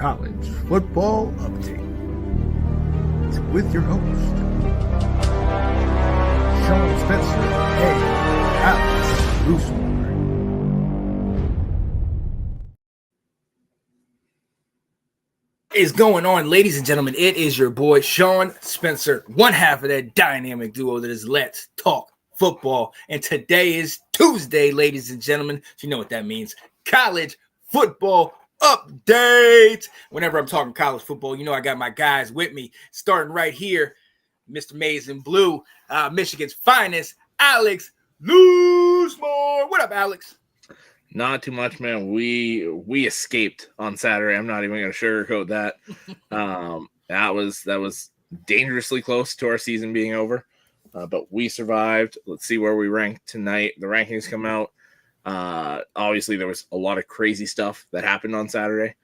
College Football Update with your host, Sean Spencer and Alex Roosmore. What is going on, ladies and gentlemen? It is your boy, Sean Spencer, one half of that dynamic duo that is Let's Talk Football. And today is Tuesday, ladies and gentlemen. So you know what that means. College Football Update. Whenever I'm talking college football, you know I got my guys with me. Starting right here, Mr. Maize and Blue, Michigan's finest, Alex Loosemore. What up, Alex? Not too much, man. We escaped on Saturday. I'm not even going to sugarcoat that. That was dangerously close to our season being over, but we survived. Let's see where we rank tonight. The rankings come out. Obviously, there was a lot of crazy stuff that happened on Saturday,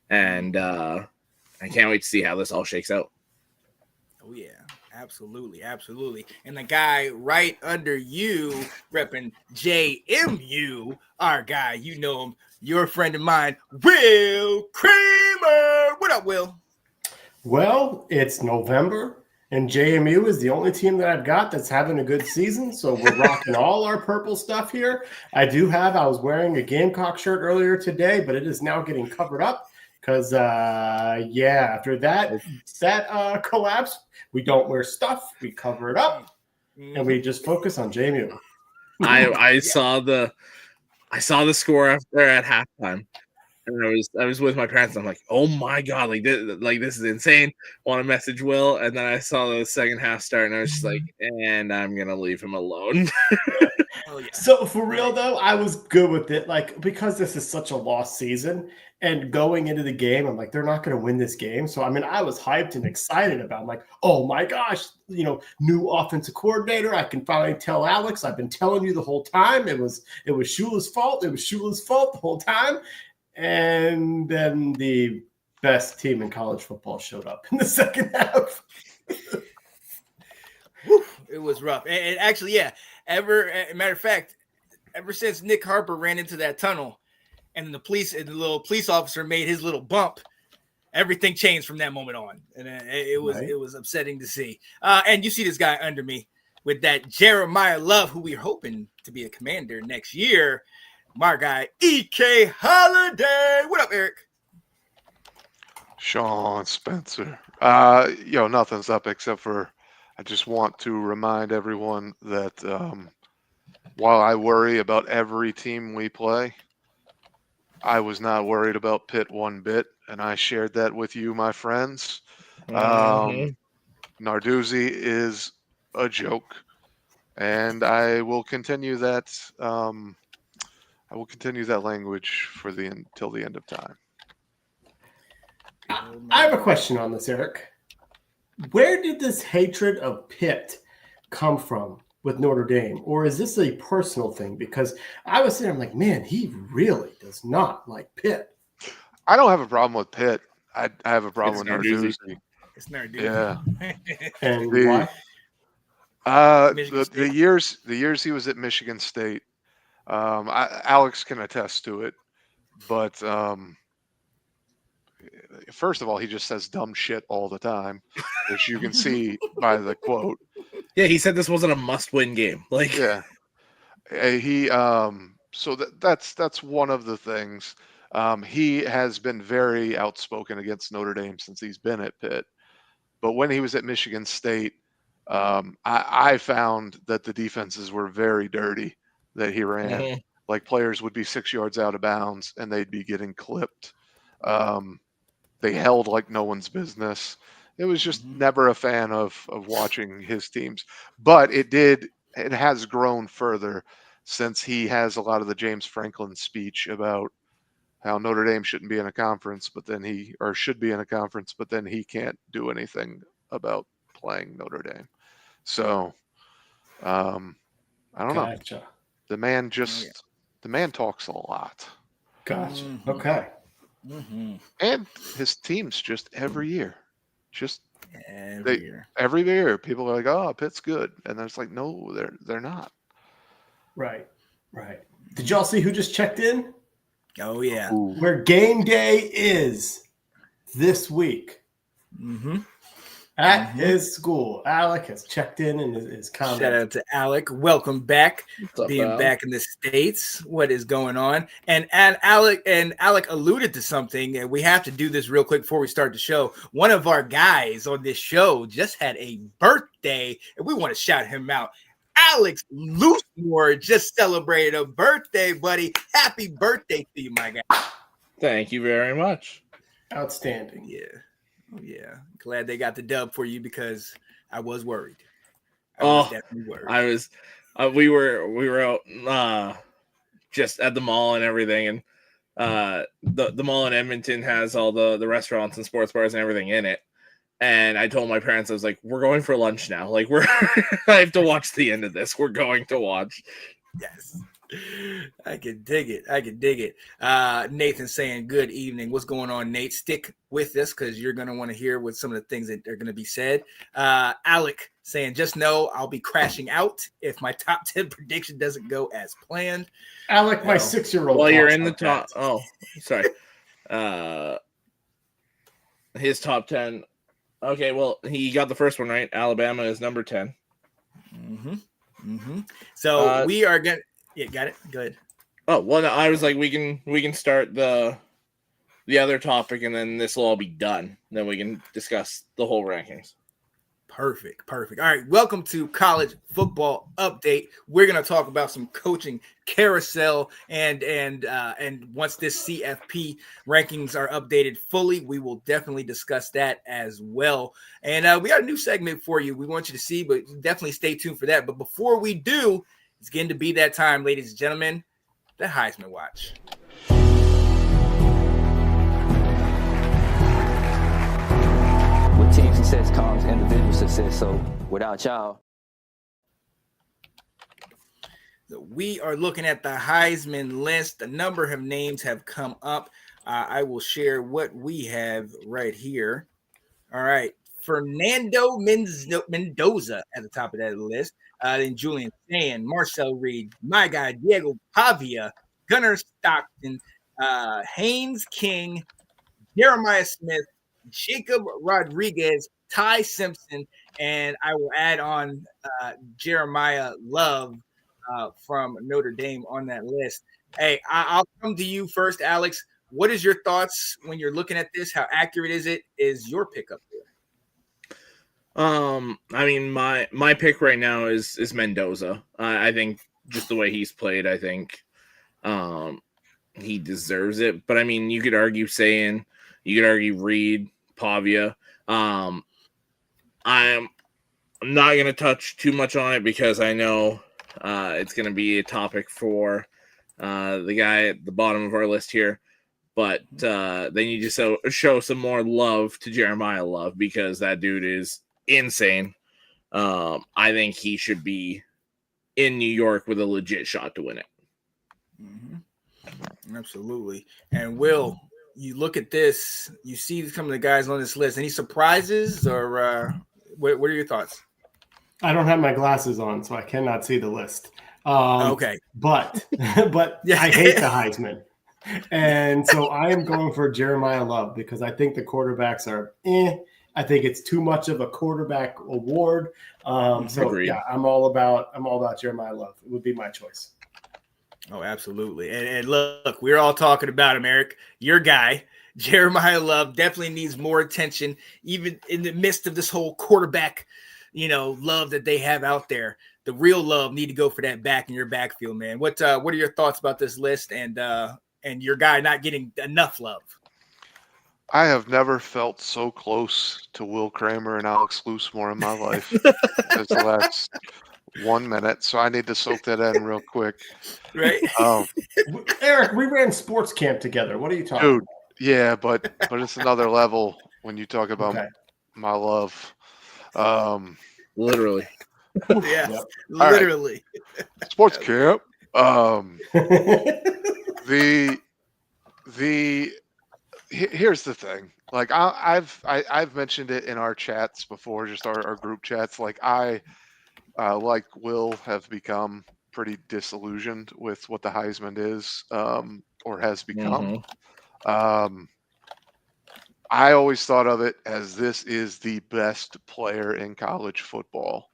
and I can't wait to see how this all shakes out. Oh, yeah. Absolutely. And the guy right under you, repping JMU, our guy, you know him, your friend of mine, Will Kramer. What up, Will? Well, it's November, and JMU is the only team that I've got that's having a good season, so we're rocking all our purple stuff here. I was wearing a Gamecock shirt earlier today, but it is now getting covered up because, after that collapse, we don't wear stuff, we cover it up, and we just focus on JMU. I saw the score after at halftime, and I was with my parents. And I'm like, oh my god, this is insane. Want to message Will, and then I saw the second half start, and I was just like, and I'm gonna leave him alone. Oh, yeah. So for real though, I was good with it, because this is such a lost season. And going into the game, I'm like, they're not going to win this game. So, I was hyped and excited about it. I'm like, oh, my gosh, new offensive coordinator. I can finally tell Alex. I've been telling you the whole time. It was Shula's fault. It was Shula's fault the whole time. And then the best team in college football showed up in the second half. It was rough. And actually, yeah, matter of fact, ever since Nick Harper ran into that tunnel, and the little police officer made his little bump, everything changed from that moment on. And it was upsetting to see. And you see this guy under me with that Jeremiah Love, who we're hoping to be a commander next year. My guy, E.K. Holiday. What up, Eric? Sean Spencer. Nothing's up except for I just want to remind everyone that while I worry about every team we play, I was not worried about Pitt one bit, and I shared that with you, my friends. Narduzzi is a joke, and I will continue that. Language till the end of time. I have a question on this, Eric. Where did this hatred of Pitt come from with Notre Dame? Or is this a personal thing? Because I was sitting there, I'm like, man, he really does not like Pitt. I don't have a problem with Pitt. I have a problem with Narduzzi. It's Narduzzi. Yeah. And why? The years he was at Michigan State, Alex can attest to it. But first of all, he just says dumb shit all the time, which you can see by the quote. Yeah, he said this wasn't a must-win game. Yeah, he. So that's one of the things. He has been very outspoken against Notre Dame since he's been at Pitt. But when he was at Michigan State, I found that the defenses were very dirty that he ran. Mm-hmm. Like players would be 6 yards out of bounds and they'd be getting clipped. They held like no one's business. It was just never a fan of watching his teams. But it has grown further since he has a lot of the James Franklin speech about how Notre Dame shouldn't be in a conference, should be in a conference, but then he can't do anything about playing Notre Dame. So I don't know. The man the man talks a lot. Gotcha. Okay. Mm-hmm. And his teams just every year. Every year, people are like, "Oh, Pitt's good," and it's like, "No, they're not." Right. Did y'all see who just checked in? Oh yeah. Where game day is. this week at his school. Alec has checked in and is commenting. Shout out to Alec. Welcome back. Up, Being Al? back in the States. What is going on? And Alec alluded to something, and we have to do this real quick before we start the show. One of our guys on this show just had a birthday, and we want to shout him out. Alex Loosemore just celebrated a birthday, buddy. Happy birthday to you, my guy. Thank you very much. Outstanding. Yeah. Oh, yeah. Glad they got the dub for you because I was worried. Definitely worried. We were out just at the mall and everything, and the mall in Edmonton has all the restaurants and sports bars and everything in it. And I told my parents, I was like, we're going for lunch now. Like I have to watch the end of this. We're going to watch. Yes. I can dig it. Nathan saying good evening. What's going on, Nate? Stick with us because you're going to want to hear what some of the things that are going to be said. Alec saying, just know I'll be crashing out if my top 10 prediction doesn't go as planned. Alec, my 6-year-old. Well, you're in the top. Oh, sorry. His top 10. Okay, well, he got the first one right. Alabama is number 10. So we are going to. Yeah, got it. Good. Oh, well, no, I was like, we can start the other topic, and then this will all be done. Then we can discuss the whole rankings. Perfect. All right, welcome to College Football Update. We're going to talk about some coaching carousel, and once this CFP rankings are updated fully, we will definitely discuss that as well. And we got a new segment for you. We want you to see, but definitely stay tuned for that. But before we do, it's getting to be that time, ladies and gentlemen, the Heisman Watch. With team success comes individual success, so without y'all. So we are looking at the Heisman list. A number of names have come up. I will share what we have right here. All right. Fernando Mendoza at the top of that list. Then Julian Sand, Marcel Reed, my guy Diego Pavia, Gunnar Stockton, Haynes King, Jeremiah Smith, Jacob Rodriguez, Ty Simpson, and I will add on Jeremiah Love from Notre Dame on that list. Hey, I'll come to you first, Alex. What is your thoughts when you're looking at this? How accurate is it? Is your pick up there? I mean, my pick right now is Mendoza. I think just the way he's played, I think he deserves it. But I mean, you could argue Reed, Pavia. I'm not going to touch too much on it because I know it's going to be a topic for the guy at the bottom of our list here. But then you just show some more love to Jeremiah Love because that dude is insane. I think he should be in New York with a legit shot to win it. Absolutely. And Will, you look at this, you see some of the guys on this list. Any surprises or what are your thoughts? I don't have my glasses on, so I cannot see the list. Okay. But I hate the Heisman. And so I am going for Jeremiah Love because I think the quarterbacks are I think it's too much of a quarterback award. Agreed. Yeah, I'm all about Jeremiah Love. It would be my choice. Oh, absolutely. And look, we're all talking about him, Eric. Your guy, Jeremiah Love, definitely needs more attention, even in the midst of this whole quarterback, love that they have out there. The real love need to go for that back in your backfield, man. What are your thoughts about this list and your guy not getting enough love? I have never felt so close to Will Kramer and Alex Loosemore in my life as the last 1 minute, so I need to soak that in real quick. Right. Eric, we ran sports camp together. What are you talking about? Yeah, but it's another level when you talk about my love. Literally. Yeah, Yep. literally. Right. Sports camp. Here's the thing. Like I've mentioned it in our chats before, just our group chats. Like I like Will have become pretty disillusioned with what the Heisman is or has become. I always thought of it as this is the best player in college football.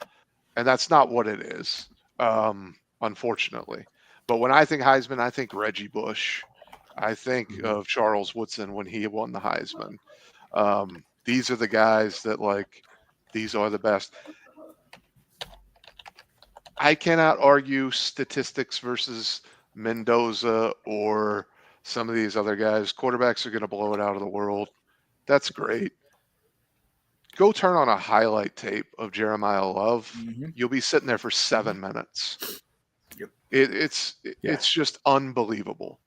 And that's not what it is, unfortunately. But when I think Heisman, I think Reggie Bush. I think of Charles Woodson when he won the Heisman. These are the guys that, like, these are the best. I cannot argue statistics versus Mendoza or some of these other guys. Quarterbacks are going to blow it out of the world. That's great. Go turn on a highlight tape of Jeremiah Love. You'll be sitting there for 7 minutes. Yep. It's just unbelievable.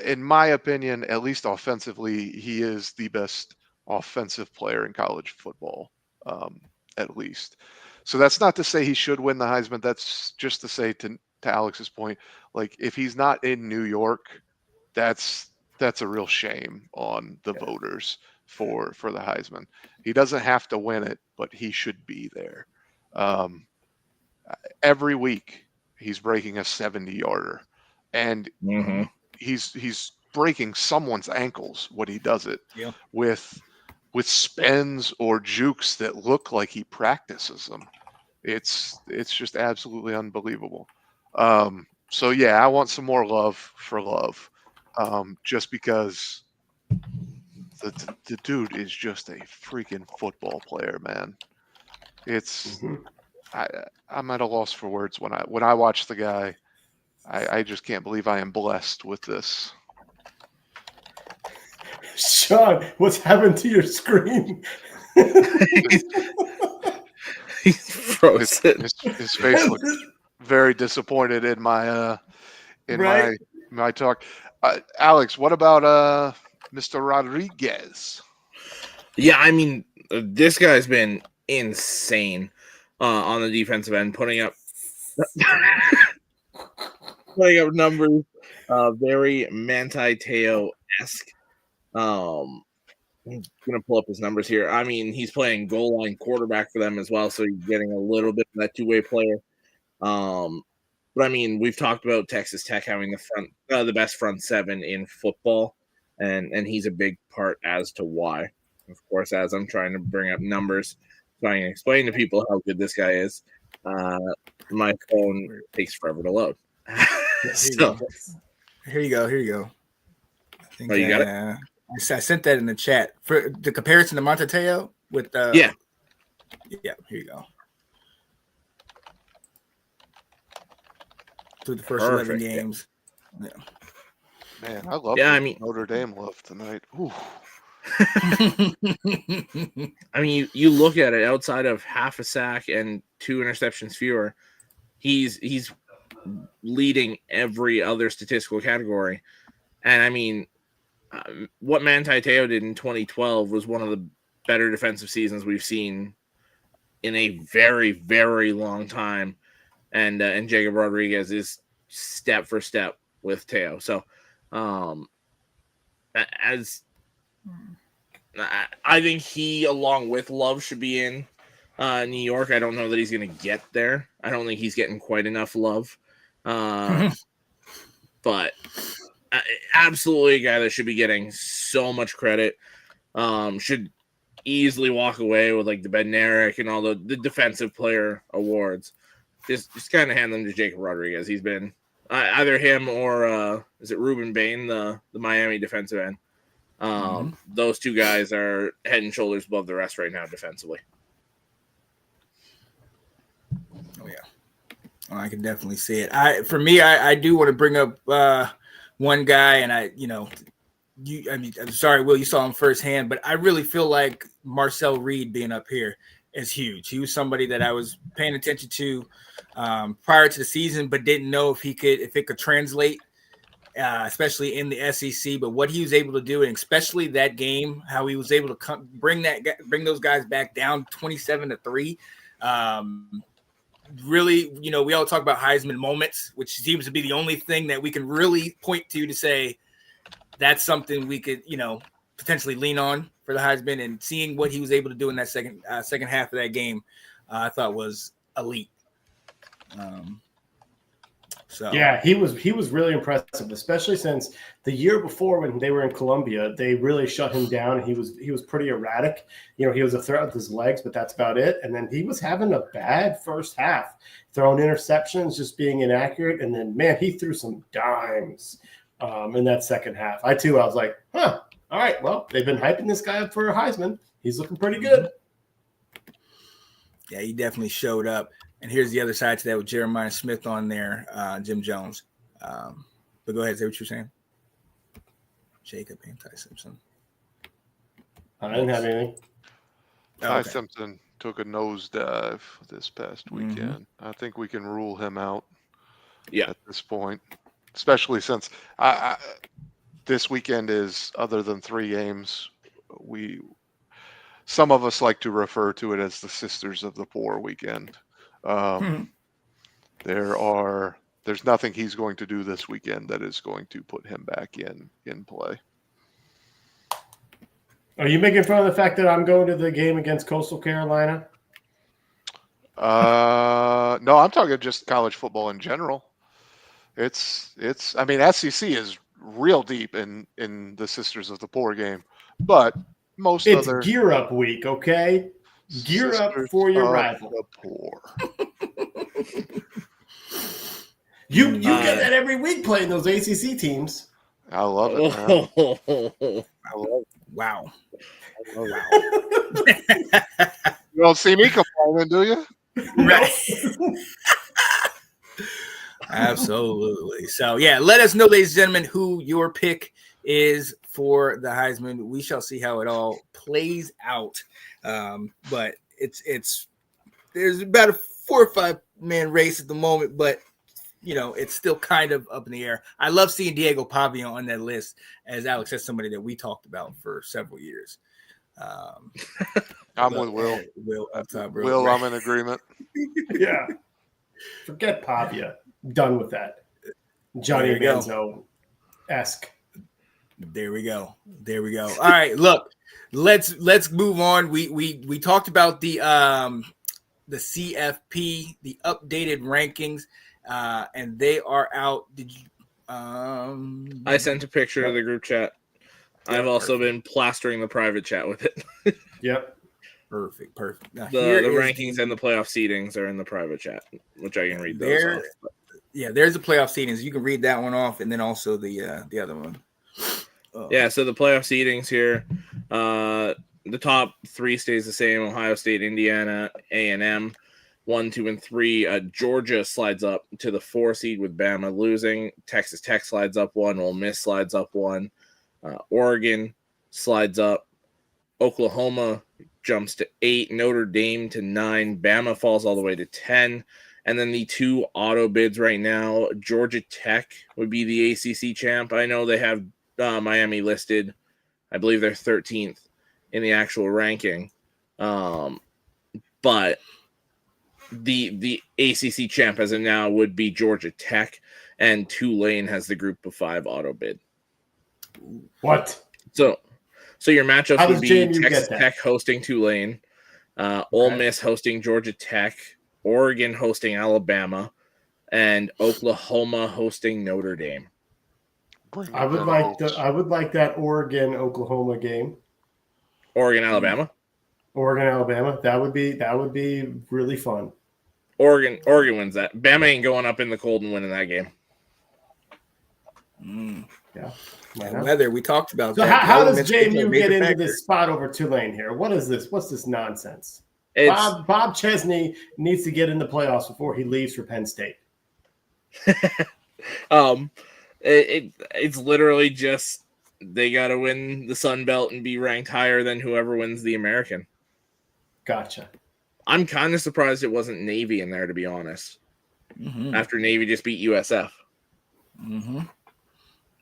In my opinion, at least offensively, he is the best offensive player in college football, at least. So that's not to say he should win the Heisman. That's just to say, to Alex's point, like, if he's not in New York, that's a real shame on the voters for the Heisman. He doesn't have to win it, but he should be there. Every week he's breaking a 70-yarder, and he's breaking someone's ankles when he does it with spins or jukes that look like he practices them. It's just absolutely unbelievable. So yeah, I want some more love for Love, just because the dude is just a freaking football player, man. It's I'm at a loss for words when I watch the guy. I just can't believe I am blessed with this. Sean, what's happened to your screen? He's frozen. His face looks very disappointed in my my talk. Alex, what about Mr. Rodriguez? Yeah, I mean, this guy's been insane on the defensive end, putting up numbers very Manti Te'o-esque. I'm gonna pull up his numbers here. I mean, he's playing goal line quarterback for them as well, so he's getting a little bit of that two-way player. But I mean, we've talked about Texas Tech having the best front seven in football, and he's a big part as to why. Of course, as I'm trying to bring up numbers, trying to explain to people how good this guy is, my phone takes forever to load. So, here you go. I think you got it? I sent that in the chat for the comparison to Manti Te'o with yeah, here you go. Through the first 11 games. Yeah. Man, I love Notre Dame love tonight. Ooh. I mean, you look at it, outside of half a sack and 2 interceptions fewer, he's leading every other statistical category. And I mean, what Manti Te'o did in 2012 was one of the better defensive seasons we've seen in a very, very long time. And Jacob Rodriguez is step for step with Te'o. So, I think he, along with Love, should be in New York. I don't know that he's going to get there. I don't think he's getting quite enough love. But absolutely a guy that should be getting so much credit. Should easily walk away with like the Bednarik and all the defensive player awards. Just kind of hand them to Jacob Rodriguez. He's been either him or is it Ruben Bain, the Miami defensive end. Those two guys are head and shoulders above the rest right now defensively. Oh yeah, I can definitely see it. I do want to bring up one guy, and I'm sorry, Will, you saw him firsthand, but I really feel like Marcel Reed being up here is huge. He was somebody that I was paying attention to prior to the season, but didn't know if it could translate, especially in the SEC. But what he was able to do, and especially that game, how he was able to bring those guys back down 27-3. Really, we all talk about Heisman moments, which seems to be the only thing that we can really point to say that's something we could, potentially lean on for the Heisman. And seeing what he was able to do in that second half of that game, I thought was elite. So yeah, he was really impressive, especially since the year before when they were in Columbia, they really shut him down. He was pretty erratic. You know, he was a threat with his legs, but that's about it. And then he was having a bad first half, throwing interceptions, just being inaccurate. And then, man, he threw some dimes in that second half. I was like, huh, all right, well, they've been hyping this guy up for a Heisman. He's looking pretty good. Yeah, he definitely showed up. And here's the other side to that with Jeremiah Smith on there, Jim Jones. But go ahead, say what you're saying. Jacob Anti-Simpson. I didn't have anything. Oh, Ty Simpson took a nosedive this past weekend. I think we can rule him out at this point, especially since this weekend is, other than 3 games, some of us like to refer to it as the Sisters of the Poor weekend. There's nothing he's going to do this weekend that is going to put him back in play. Are you making fun of the fact that I'm going to the game against Coastal Carolina? No, I'm talking just college football in general. I mean, SEC is real deep in the Sisters of the Poor game, but It's gear up week, okay? Gear up for your rival. The poor. You get that every week playing those ACC teams. I love it, man. Wow. You don't see me complaining, do you? Right. Absolutely. So, yeah, let us know, ladies and gentlemen, who your pick is for the Heisman. We shall see how it all plays out. But there's about a 4 or 5 man race at the moment, but you know, it's still kind of up in the air. I love seeing Diego Pavia on that list, as Alex, that's somebody that we talked about for several years. I'm with Will. Will up top, bro. Will, right. I'm in agreement. Yeah. Forget Pavia. Done with that. Johnny Manziel-esque. There we go. All right, look, let's move on. We talked about the CFP, the updated rankings, and they are out. Did you? I sent a picture to the group chat. I've also been plastering the private chat with it. Yep. Perfect. Now, the rankings and the playoff seedings are in the private chat, which I can read those off. Yeah, there's the playoff seedings. You can read that one off, and then also the other one. Yeah, so the playoff seedings here, the top 3 stays the same: Ohio State, Indiana, A&M, 1, 2, and 3. Georgia slides up to the 4 seed with Bama losing. Texas Tech slides up 1. Ole Miss slides up 1. Oregon slides up. Oklahoma jumps to 8. Notre Dame to 9. Bama falls all the way to 10. And then the 2 auto bids right now, Georgia Tech would be the ACC champ. I know they have Miami listed. I believe they're 13th in the actual ranking. But the ACC champ as of now would be Georgia Tech, and Tulane has the group of 5 auto bid. What? So your matchups would be JMU Texas Tech hosting Tulane, Ole Miss hosting Georgia Tech, Oregon hosting Alabama, and Oklahoma hosting Notre Dame. I would like that Oregon-Oklahoma game. Oregon-Alabama? Oregon-Alabama. That would be really fun. Oregon wins that. Bama ain't going up in the cold and winning that game. Yeah. Weather, we talked about so that. How does JMU get into this spot over Tulane here? What is this? What's this nonsense? Bob Chesney needs to get in the playoffs before he leaves for Penn State. It's literally just they got to win the Sun Belt and be ranked higher than whoever wins the American. Gotcha. I'm kind of surprised it wasn't Navy in there, to be honest. After Navy just beat USF.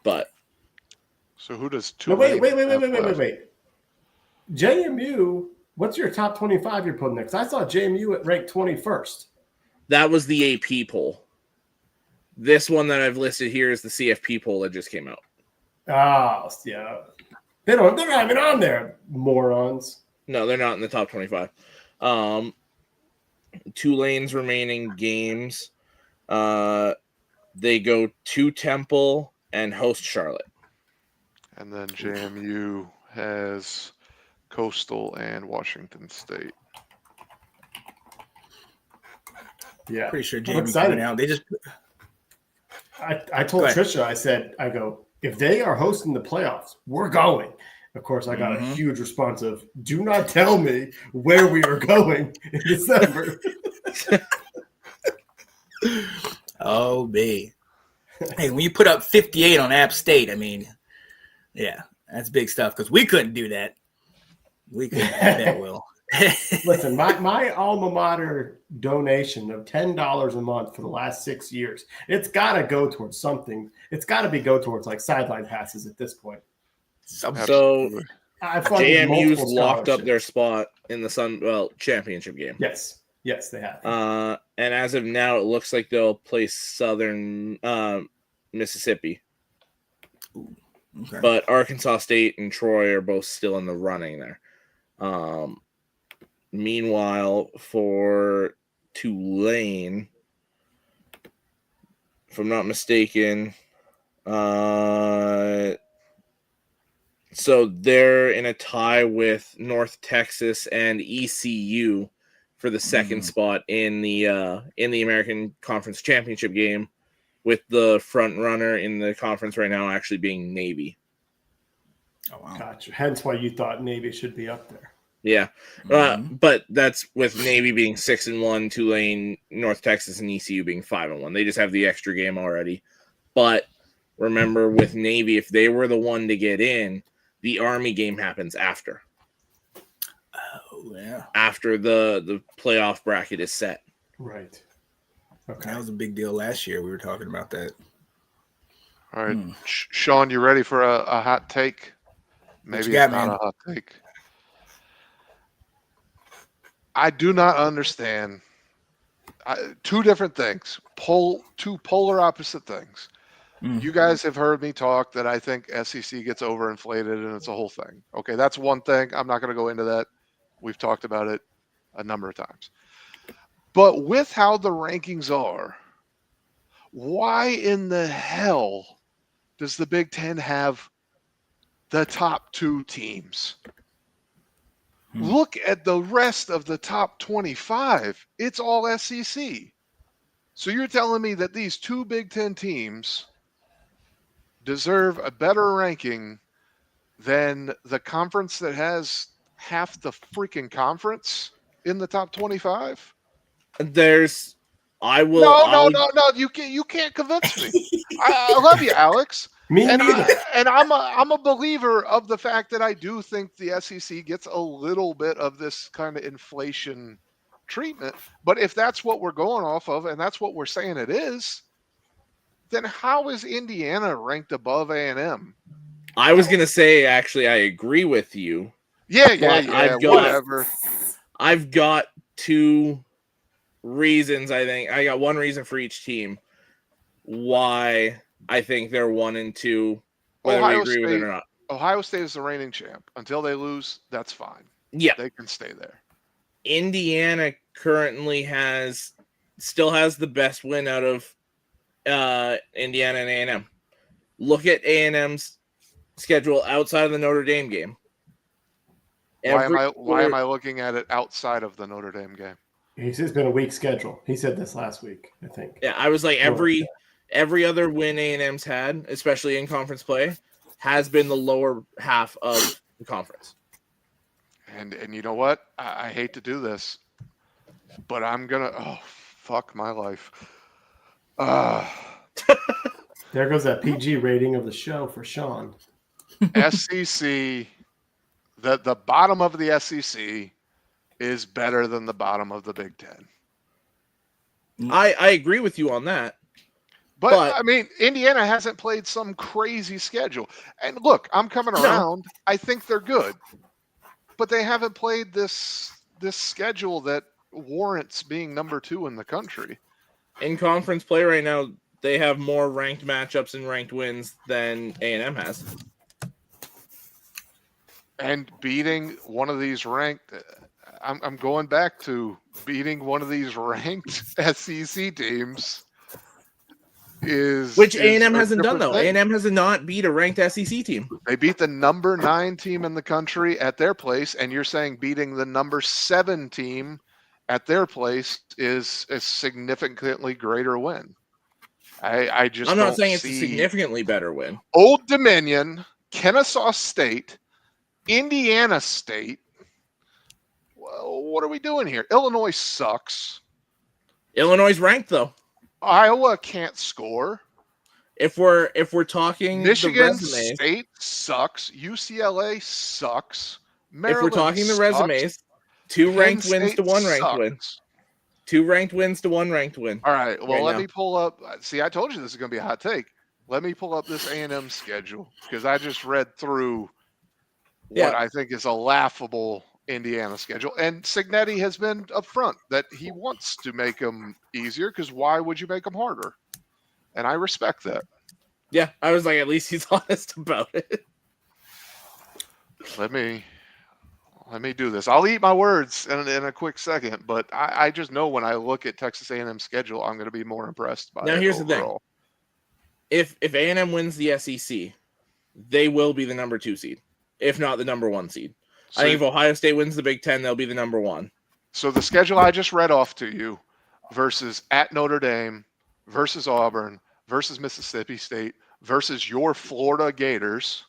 But so who does Tulane? Wait. JMU. What's your top 25 you're putting next? I saw JMU at ranked 21st. That was the AP poll. This one that I've listed here is the CFP poll that just came out. Oh, yeah. They're not even on there, morons. No, they're not in the top 25. Tulane's remaining games. They go to Temple and host Charlotte. And then JMU has Coastal and Washington State. Yeah, Pretty sure I'm JMU excited. coming out. They just I told Go ahead. Trisha, I go, if they are hosting the playoffs, we're going. Of course, I got a huge response of, do not tell me where we are going in December. oh man. Hey, when you put up 58 on App State, I mean, yeah, that's big stuff because we couldn't do that. We couldn't that well. Listen, my alma mater donation of $10 a month for the last 6 years, it's got to go towards something. It's got to go towards like sideline passes at this point. So I funded JMU's multiple locked up their scholarships. spot in the Sun Belt championship game. Yes, they have. And as of now, it looks like they'll play Southern Mississippi. Okay. But Arkansas State and Troy are both still in the running there. Meanwhile, for Tulane, if I'm not mistaken, so they're in a tie with North Texas and ECU for the second spot in the American Conference Championship game, with the front runner in the conference right now actually being Navy. Oh wow! Gotcha. Hence why you thought Navy should be up there. Yeah, but that's with Navy being 6-1, Tulane, North Texas, and ECU being 5-1. They just have the extra game already. But remember, with Navy, if they were the one to get in, the Army game happens after. Oh yeah. After the playoff bracket is set. Right. Okay. That was a big deal last year. We were talking about that. All right, Sean, you ready for a hot take? Maybe got, it's not man? a hot take. I do not understand two different things, two polar opposite things. You guys have heard me talk that I think SEC gets overinflated and it's a whole thing. Okay, that's one thing. I'm not going to go into that. We've talked about it a number of times. But with how the rankings are, why in the hell does the Big Ten have the top 2 teams? Look at the rest of the top 25. It's all SEC. So you're telling me that these 2 Big Ten teams deserve a better ranking than the conference that has half the freaking conference in the top 25? No. You can't convince me. I love you, Alex. Me neither. I'm a believer of the fact that I do think the SEC gets a little bit of this kind of inflation treatment. But if that's what we're going off of, and that's what we're saying it is, then how is Indiana ranked above A&M? I was gonna say, actually, I agree with you. Yeah. Whatever. I've got 2 reasons. I think I got one reason for each team why I think they're 1 and 2, whether we agree with it or not. Ohio State is the reigning champ. Until they lose, that's fine. Yeah, they can stay there. Indiana currently still has the best win out of Indiana and A&M. Look at A&M's schedule outside of the Notre Dame game. Why am I looking at it outside of the Notre Dame game? It's been a weak schedule. He said this last week, I think. Yeah, I was like every other win A&M's had, especially in conference play, has been the lower half of the conference. And you know what? I hate to do this, but I'm gonna. Fuck my life. There goes that PG rating of the show for Sean. SEC, the bottom of the SEC is better than the bottom of the Big Ten. I agree with you on that. But I mean, Indiana hasn't played some crazy schedule. And look, I'm coming around. I think they're good. But they haven't played this schedule that warrants being number 2 in the country. In conference play right now, they have more ranked matchups and ranked wins than A&M has. And beating one of these ranked, I'm going back to beating one of these ranked SEC teams which A&M hasn't done though. thing. A&M has not beat a ranked SEC team. They beat the number 9 team in the country at their place, and you're saying beating the number 7 team at their place is a significantly greater win. I'm not saying it's a significantly better win. Old Dominion, Kennesaw State, Indiana State. Well, what are we doing here? Illinois sucks. Illinois is ranked though. Iowa can't score. If we're talking Michigan the resumes, State sucks. UCLA sucks. Maryland if we're talking sucks. the resumes, 2 Penn ranked wins State to 1 ranked sucks. win. 2 ranked wins to 1 ranked win. All right. Well, right let now. me pull up. See, I told you this is going to be a hot take. Let me pull up this A&M schedule because I just read through what I think is a laughable Indiana schedule. And Cignetti has been upfront that he wants to make them easier because why would you make them harder? And I respect that. Yeah, I was like, at least he's honest about it. Let me do this. I'll eat my words in a quick second, but I just know when I look at Texas A&M schedule, I'm going to be more impressed by it. Now, here's overall. the thing. If A&M wins the SEC, they will be the number 2 seed, if not the number 1 seed. So, I think if Ohio State wins the Big Ten, they'll be the number 1. So the schedule I just read off to you versus at Notre Dame versus Auburn versus Mississippi State versus your Florida Gators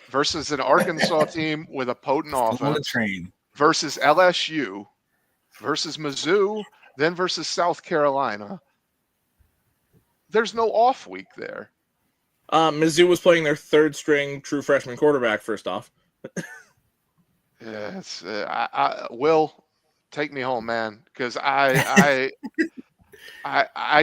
versus an Arkansas team with a potent offense versus LSU versus Mizzou, then versus South Carolina. There's no off week there. Mizzou was playing their 3rd string true freshman quarterback first off. Yeah, it's Will, take me home, man, because I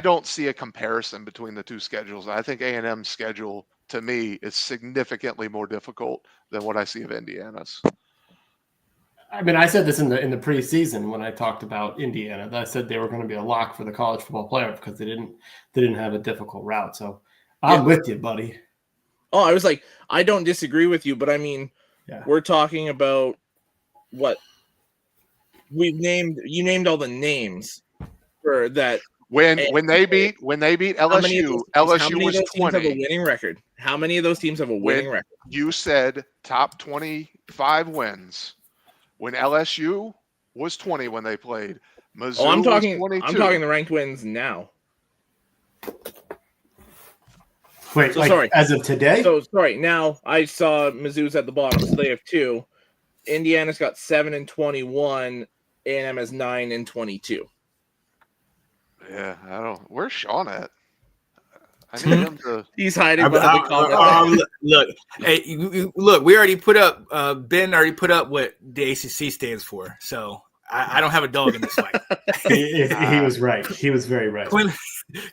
don't see a comparison between the two schedules. I think A&M's schedule to me is significantly more difficult than what I see of Indiana's. I mean, I said this in the preseason when I talked about Indiana. That I said they were going to be a lock for the college football playoff because they didn't have a difficult route. So I'm with you, buddy. Oh, I was like, I don't disagree with you, but I mean, we're talking about what we've named. You named all the names for that. When they beat LSU, LSU was 20. Have a winning record. How many of those teams have a winning record? You said top 25 wins. When LSU was 20 when they played. Mizzou I'm talking. was 22. I'm talking the ranked wins now. Wait, sorry. As of today? So sorry. Now I saw Mizzou's at the bottom, so they have 2. Indiana's got 7 and 21. A&M has 9 and 22. Yeah, I don't. Where's Sean at? I need him to. He's hiding behind the comment. Look. We already put up. Ben already put up what the ACC stands for. So I don't have a dog in this fight. He was right. He was very right.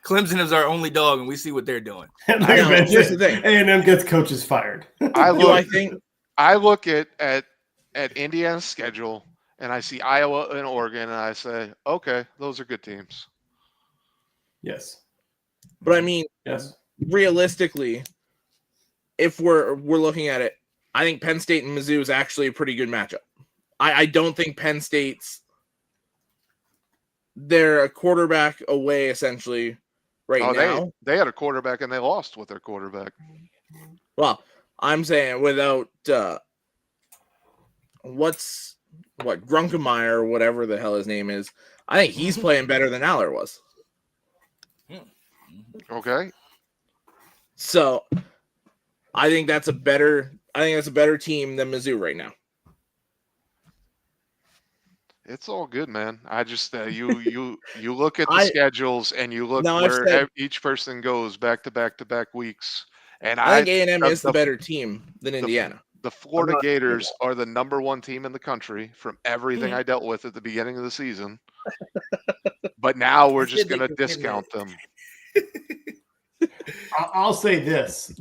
Clemson is our only dog, and we see what they're doing. Here's the thing: A&M gets coaches fired. I look at Indiana's schedule, and I see Iowa and Oregon, and I say, okay, those are good teams. Yes. But I mean, realistically, if we're looking at it, I think Penn State and Mizzou is actually a pretty good matchup. I don't think Penn State's they're a quarterback away essentially now. They had a quarterback and they lost with their quarterback. Well, I'm saying without Grunkemeyer or whatever the hell his name is, I think he's playing better than Aller was. Okay. So I think that's a better team than Mizzou right now. It's all good, man. I just you look at the schedules and you look where each person goes back to back weeks. And I think A&M is the better team than Indiana. The Florida Gators are the number 1 team in the country from everything I dealt with at the beginning of the season. But now we're just going to discount them. I'll say this,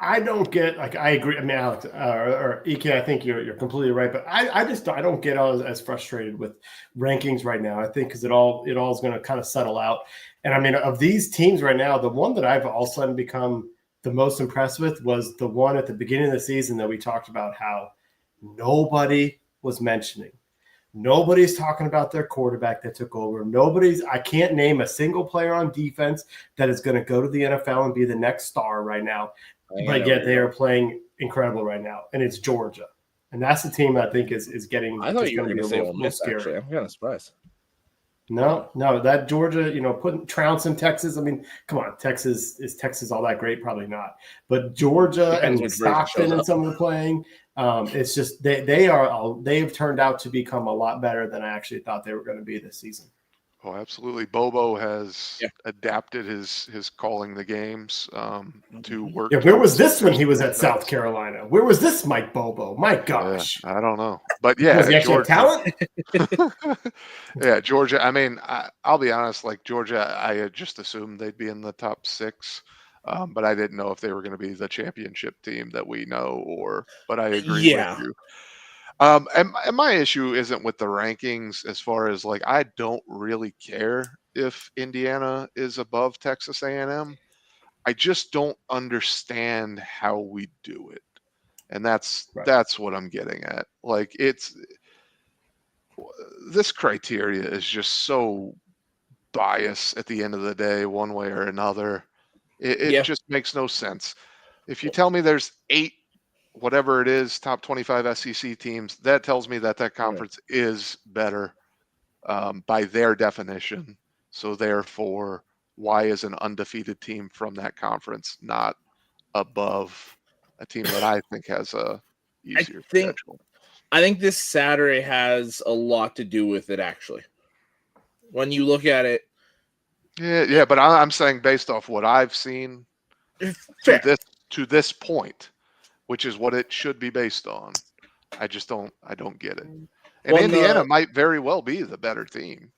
I don't get, I agree. I mean, Alex or EK, I think you're completely right, but I don't get as frustrated with rankings right now. I think because it all is going to kind of settle out. And I mean, of these teams right now, the one that I've all of a sudden become the most impressed with was the one at the beginning of the season that we talked about how nobody was mentioning. Nobody's talking about their quarterback that took over. I can't name a single player on defense that is going to go to the NFL and be the next star right now. But yet they are playing incredible right now, and it's Georgia. And that's the team I think is getting. I thought you were going to say Ole Miss, actually. I'm kind of surprised. No, that Georgia, putting Trounce in Texas. I mean, come on, Texas all that great? Probably not. But Georgia and Stockton and some of the playing, it's just they've turned out to become a lot better than I actually thought they were going to be this season. Oh, absolutely. Bobo has adapted his calling the games to work. Yeah, where was this when he was at South Carolina? Where was this Mike Bobo? My gosh. Yeah, I don't know. But yeah, was he actually have talent? Yeah, Georgia. I mean, I'll be honest, like Georgia, I had just assumed they'd be in the top 6. But I didn't know if they were going to be the championship team that we know but I agree with you. And my issue isn't with the rankings as far as like I don't really care if Indiana is above Texas A&M. I just don't understand how we do it, and that's what I'm getting at. Like this criteria is just so biased at the end of the day, one way or another. It just makes no sense. If you tell me there's 8. Whatever it is, top 25 SEC teams, that tells me that conference is better by their definition. So therefore, why is an undefeated team from that conference not above a team that I think has a easier schedule? I think this Saturday has a lot to do with it, actually. When you look at it. Yeah, but I'm saying based off what I've seen to this point, which is what it should be based on. I don't get it. And Indiana might very well be the better team.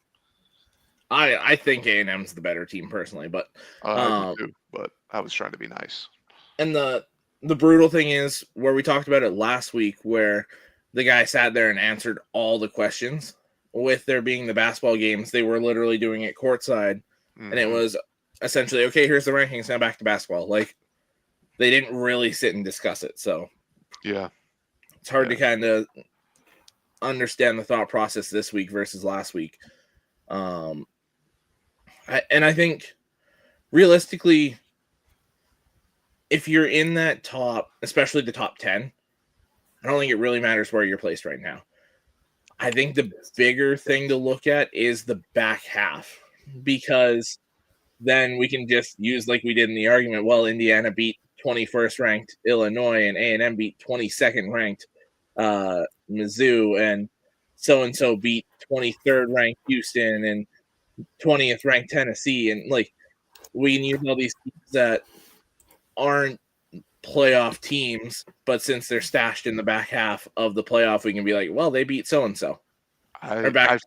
I think A&M's the better team personally, but I do too, but I was trying to be nice. And the brutal thing is where we talked about it last week, where the guy sat there and answered all the questions. With there being the basketball games, they were literally doing it courtside, and it was essentially, okay, here's the rankings, now back to basketball. Like, they didn't really sit and discuss it. So yeah, it's hard to kind of understand the thought process this week versus last week. I think realistically, if you're in that top, especially the top 10, I don't think it really matters where you're placed right now. I think the bigger thing to look at is the back half, because then we can just use, like we did in the argument, well, Indiana beat 21st ranked Illinois and A&M beat 22nd ranked Mizzou, and so beat 23rd ranked Houston and 20th ranked Tennessee, and like we can use all these teams that aren't playoff teams, but since they're stashed in the back half of the playoff, we can be like, well, they beat so and so. I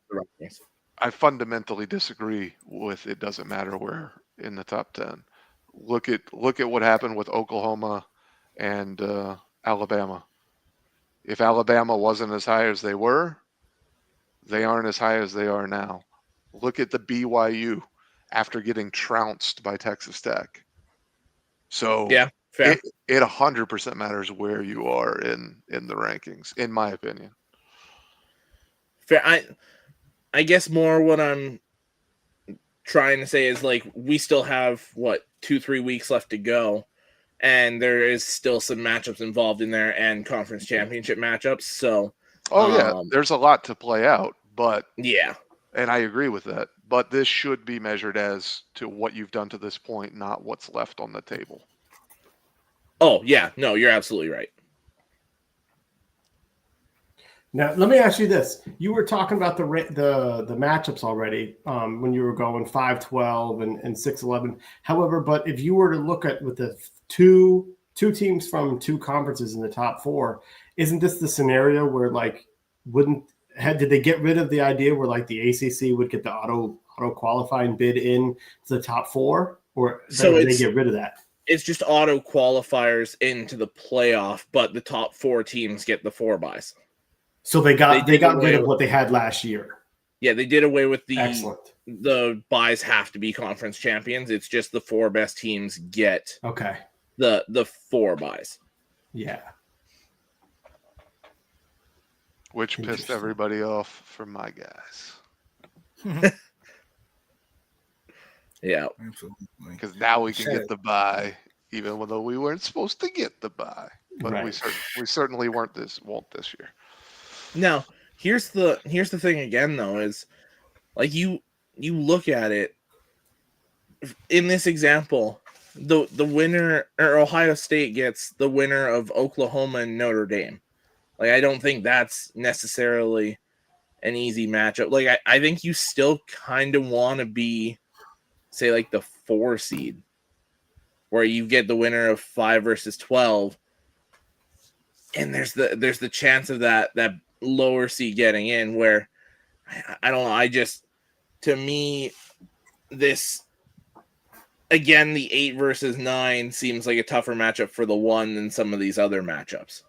fundamentally disagree with it doesn't matter where in the top 10. Look at what happened with Oklahoma and Alabama. If Alabama wasn't as high as they were, they aren't as high as they are now. Look at the BYU after getting trounced by Texas Tech. So yeah, fair. It 100% matters where you are in the rankings, in my opinion. Fair. I guess more what I'm trying to say is, like, we still have 2-3 weeks left to go, and there is still some matchups involved in there and conference championship matchups. So there's a lot to play out, but yeah, and I agree with that, but this should be measured as to what you've done to this point, not what's left on the table. Oh yeah, no, you're absolutely right. Now, let me ask you this. You were talking about the matchups already when you were going 5-12 and 6-11. However, but if you were to look at with the two teams from two conferences in the top 4, isn't this the scenario where, like, did they get rid of the idea where, like, the ACC would get the auto qualifying bid in to the top 4, or did they get rid of that? It's just auto qualifiers into the playoff, but the top 4 teams get the 4 buys. So they got rid of what they had last year. Yeah, they did away with the buys have to be conference champions. It's just the 4 best teams get the 4 buys. Yeah. Which pissed everybody off for my guys. Yeah. Absolutely. Because now we can get the bye, even though we weren't supposed to get the bye. But we certainly won't this year. Now, here's the thing again, though, is like you look at it in this example, the winner, or Ohio State gets the winner of Oklahoma and Notre Dame. Like, I don't think that's necessarily an easy matchup. Like, I think you still kind of want to be, say, like the 4 seed, where you get the winner of 5 versus 12, and there's the chance of that lower seed getting in. Where I don't know. To me, this again, the 8 versus 9 seems like a tougher matchup for the 1 than some of these other matchups.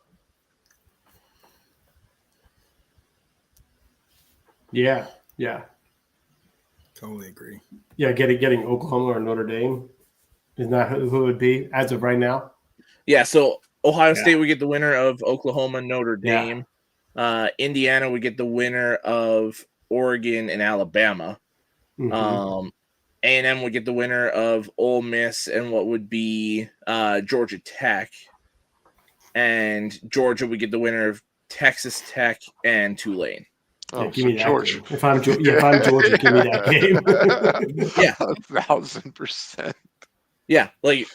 Yeah. Totally agree. Yeah, getting Oklahoma or Notre Dame is not who it would be as of right now. Yeah, so Ohio State would get the winner of Oklahoma, Notre Dame. Yeah. Indiana would get the winner of Oregon and Alabama. Mm-hmm. A&M would get the winner of Ole Miss and what would be Georgia Tech. And Georgia would get the winner of Texas Tech and Tulane. Yeah, give me that game. If I'm Georgia, give me that game. Yeah, 1,000%. Yeah, like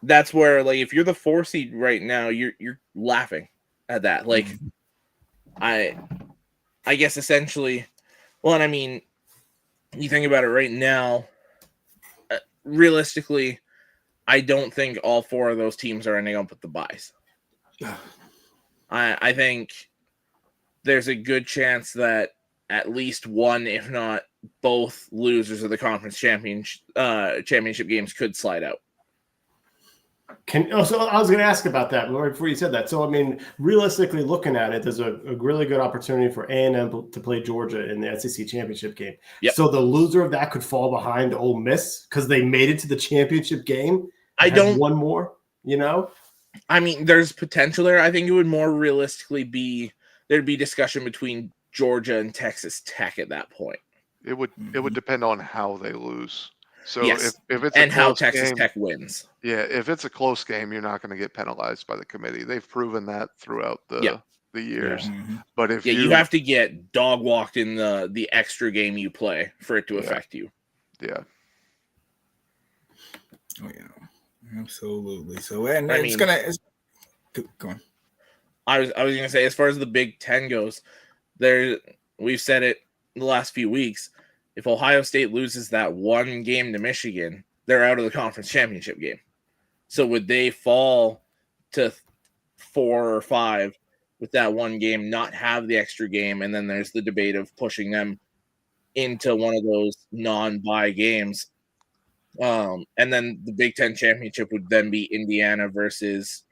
that's where, like, if you're the 4 seed right now, you're laughing at that. Like, I guess essentially, well, and I mean, you think about it right now. Realistically, I don't think all 4 of those teams are ending up with the buys. I think there's a good chance that at least one, if not both, losers of the conference championship games could slide out. So I was going to ask about that before you said that. So, I mean, realistically looking at it, there's a really good opportunity for A&M to play Georgia in the SEC championship game. Yep. So the loser of that could fall behind Ole Miss because they made it to the championship game. One more, you know? I mean, there's potential there. I think it would more realistically be there'd be discussion between Georgia and Texas Tech at that point. It would depend on how they lose. So yes. if it's and a how close Texas game, Tech wins. Yeah, if it's a close game, you're not going to get penalized by the committee. They've proven that throughout the years. Yeah. But if you have to get dog walked in the extra game you play for it to affect you. Yeah. Oh yeah, absolutely. So it's go on. I was going to say, as far as the Big Ten goes, we've said it the last few weeks. If Ohio State loses that 1 game to Michigan, they're out of the conference championship game. So would they fall to 4 or 5 with that 1 game, not have the extra game, and then there's the debate of pushing them into one of those non-bye games. And then the Big Ten championship would then be Indiana versus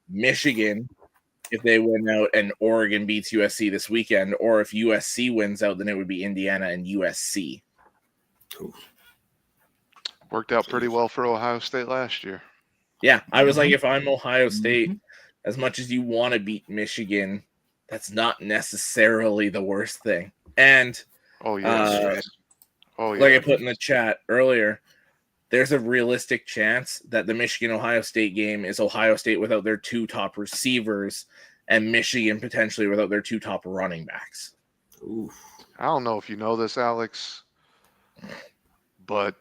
Michigan if they win out and Oregon beats USC this weekend, or if USC wins out, then it would be Indiana and USC. Ooh. Worked out pretty well for Ohio State last year. Yeah, I was like, if I'm Ohio State, as much as you want to beat Michigan, that's not necessarily the worst thing. And like I put in the chat earlier, there's a realistic chance that the Michigan-Ohio State game is Ohio State without their 2 top receivers and Michigan potentially without their 2 top running backs. Oof. I don't know if you know this, Alex, but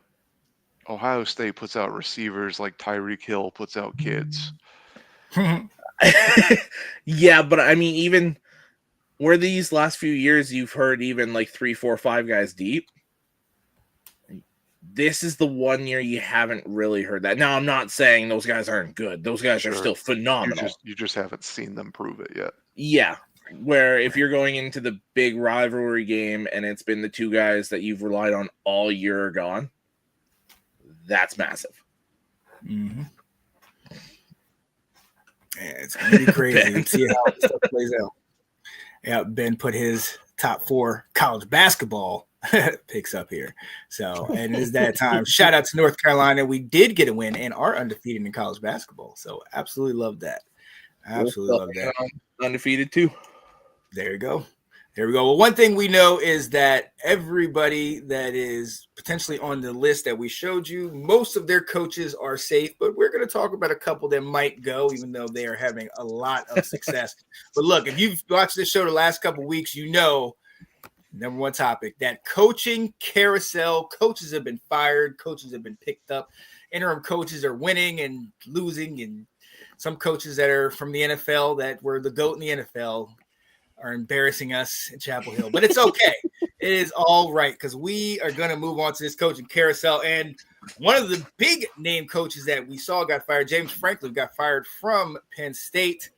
Ohio State puts out receivers like Tyreek Hill puts out kids. Yeah, but I mean, even where these last few years you've heard even like 3, 4, 5 guys deep, this is the 1 year you haven't really heard that. Now, I'm not saying those guys aren't good. Those guys are still phenomenal. You just haven't seen them prove it yet. Yeah, where if you're going into the big rivalry game and it's been the 2 guys that you've relied on all year gone, that's massive. Mm-hmm. Yeah, it's going to be crazy. See how this stuff plays out. Yeah, Ben put his top 4 college basketball picks up here. So, and it is that time. Shout out to North Carolina. We did get a win and are undefeated in college basketball. So, absolutely love that. Absolutely love that. Undefeated too. There you go. There we go. Well, one thing we know is that everybody that is potentially on the list that we showed you, most of their coaches are safe, but we're going to talk about a couple that might go, even though they are having a lot of success. But look, if you've watched this show the last couple of weeks, you know, number one topic, that coaching carousel, coaches have been fired, coaches have been picked up, interim coaches are winning and losing, and some coaches that are from the NFL that were the GOAT in the NFL are embarrassing us in Chapel Hill, but it's okay. It is all right because we are going to move on to this coaching carousel. And one of the big name coaches that we saw got fired, James Franklin, got fired from Penn State.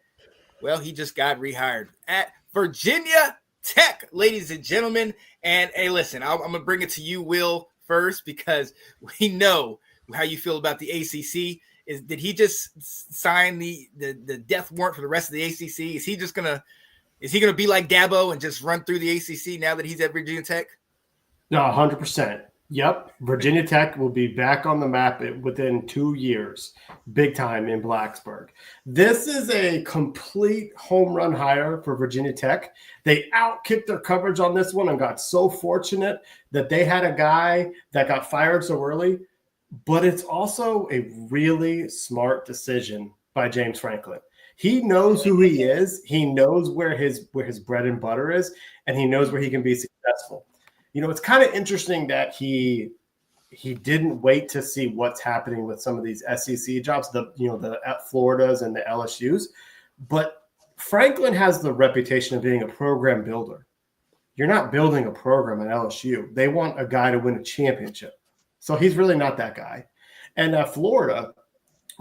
Well, he just got rehired at Virginia Tech, ladies and gentlemen. And hey, listen, I'm going to bring it to you, Will, first, because we know how you feel about the ACC. Did he just sign the death warrant for the rest of the ACC? Is he going to be like Dabo and just run through the ACC now that he's at Virginia Tech? No, 100%. Yep. Virginia Tech will be back on the map within 2 years, big time in Blacksburg. This is a complete home run hire for Virginia Tech. They outkicked their coverage on this one and got so fortunate that they had a guy that got fired so early. But it's also a really smart decision by James Franklin. He knows who he is. He knows where his bread and butter is, and he knows where he can be successful. You know, it's kind of interesting that he didn't wait to see what's happening with some of these SEC jobs, the Floridas and the LSUs. But Franklin has the reputation of being a program builder. You're not building a program at LSU. They want a guy to win a championship. So he's really not that guy. And at Florida,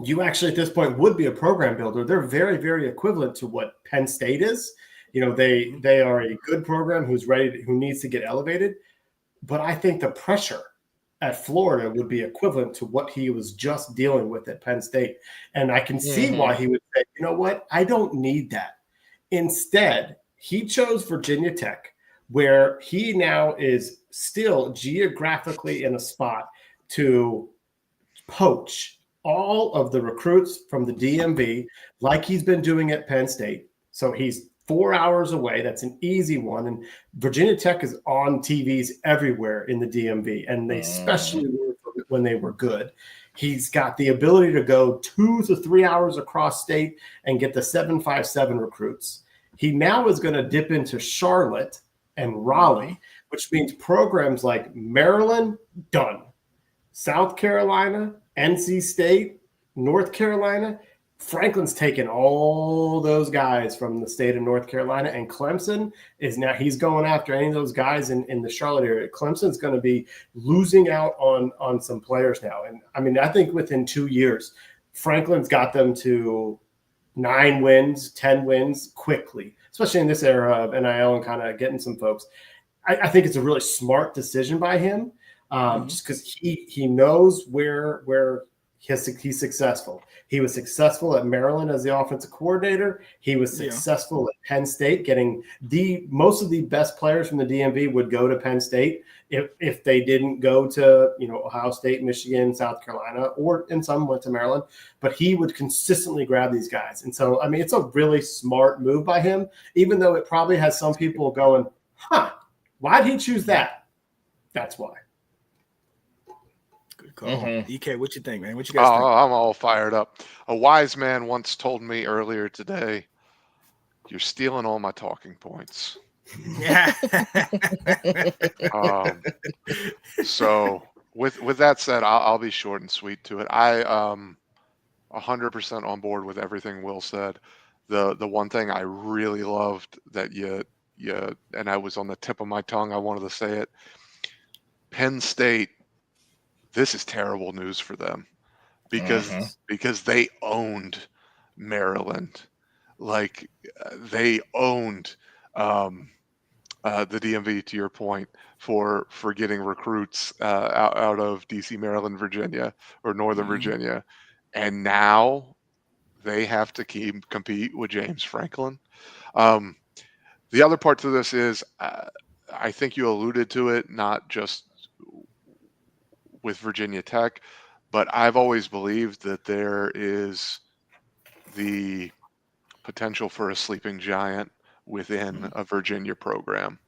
you actually at this point would be a program builder. They're very, very equivalent to what Penn State is. You know, they are a good program who needs to get elevated. But I think the pressure at Florida would be equivalent to what he was just dealing with at Penn State. And I can see why he would say, you know what, I don't need that. Instead, he chose Virginia Tech, where he now is still geographically in a spot to poach all of the recruits from the DMV like he's been doing at Penn State. So he's 4 hours away. That's an easy one. And Virginia Tech is on TVs everywhere in the DMV, and they especially were when they were good. He's got the ability to go 2 to 3 hours across state and get the 757 recruits. He now is going to dip into Charlotte and Raleigh, which means programs like Maryland, done. South Carolina, NC State, North Carolina. Franklin's taken all those guys from the state of North Carolina, and Clemson he's going after any of those guys in the Charlotte area. Clemson's going to be losing out on some players now. And I mean, I think within 2 years, Franklin's got them to 9 wins, 10 wins quickly, especially in this era of NIL and kind of getting some folks. I think it's a really smart decision by him, just because he knows where he's successful. He was successful at Maryland as the offensive coordinator. He was successful at Penn State, getting most of the best players from the DMV would go to Penn State if they didn't go to Ohio State, Michigan, South Carolina, and some went to Maryland. But he would consistently grab these guys. And so, I mean, it's a really smart move by him, even though it probably has some people going, why'd he choose that? That's why. Good call. EK, what you think, man? What you guys think? I'm all fired up. A wise man once told me earlier today, "You're stealing all my talking points." Yeah. So with that said, I'll be short and sweet to it. I 100% on board with everything Will said. The one thing I really loved that you and I was on the tip of my tongue, I wanted to say it. Penn State, this is terrible news for them because they owned Maryland, like they owned the DMV. To your point, for getting recruits out of DC, Maryland, Virginia, or Northern Virginia, and now they have to compete with James Franklin. The other part to this is, I think you alluded to it, not just with Virginia Tech, but I've always believed that there is the potential for a sleeping giant within a Virginia program.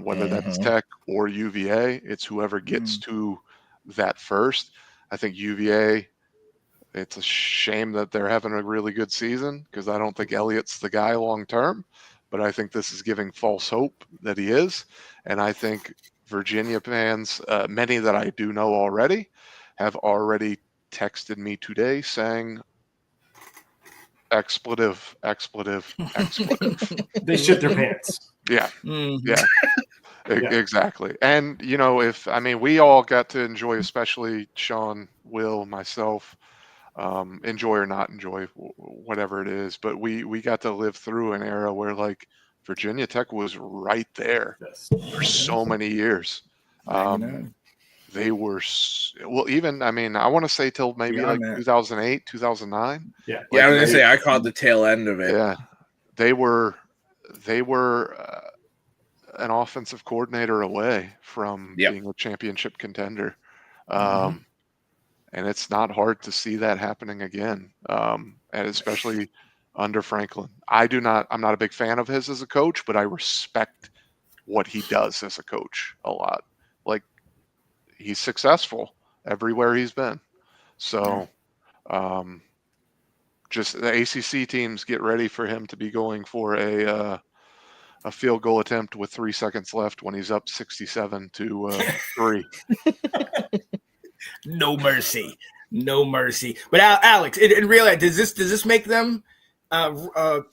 Whether that's Tech or UVA, it's whoever gets to that first. I think UVA, it's a shame that they're having a really good season because I don't think Elliott's the guy long term, but I think this is giving false hope that he is. And I think Virginia fans, many that I do know already, have already texted me today saying expletive. They shit their pants. Yeah. Yeah. Exactly. And, we all got to enjoy, especially Sean, Will, myself, enjoy or not enjoy, whatever it is. But we got to live through an era where, like, Virginia Tech was right there for so many years. They were, even, I want to say till maybe like 2008, 2009. Yeah. Yeah, I was going to say, I caught the tail end of it. Yeah. They were an offensive coordinator away from being a championship contender. And it's not hard to see that happening again. And especially under Franklin. I'm not a big fan of his as a coach, but I respect what he does as a coach a lot. Like, he's successful everywhere he's been. So, just the ACC teams get ready for him to be going for a field goal attempt with 3 seconds left when he's up 67-3. No mercy. But Alex, in real life, does this make them a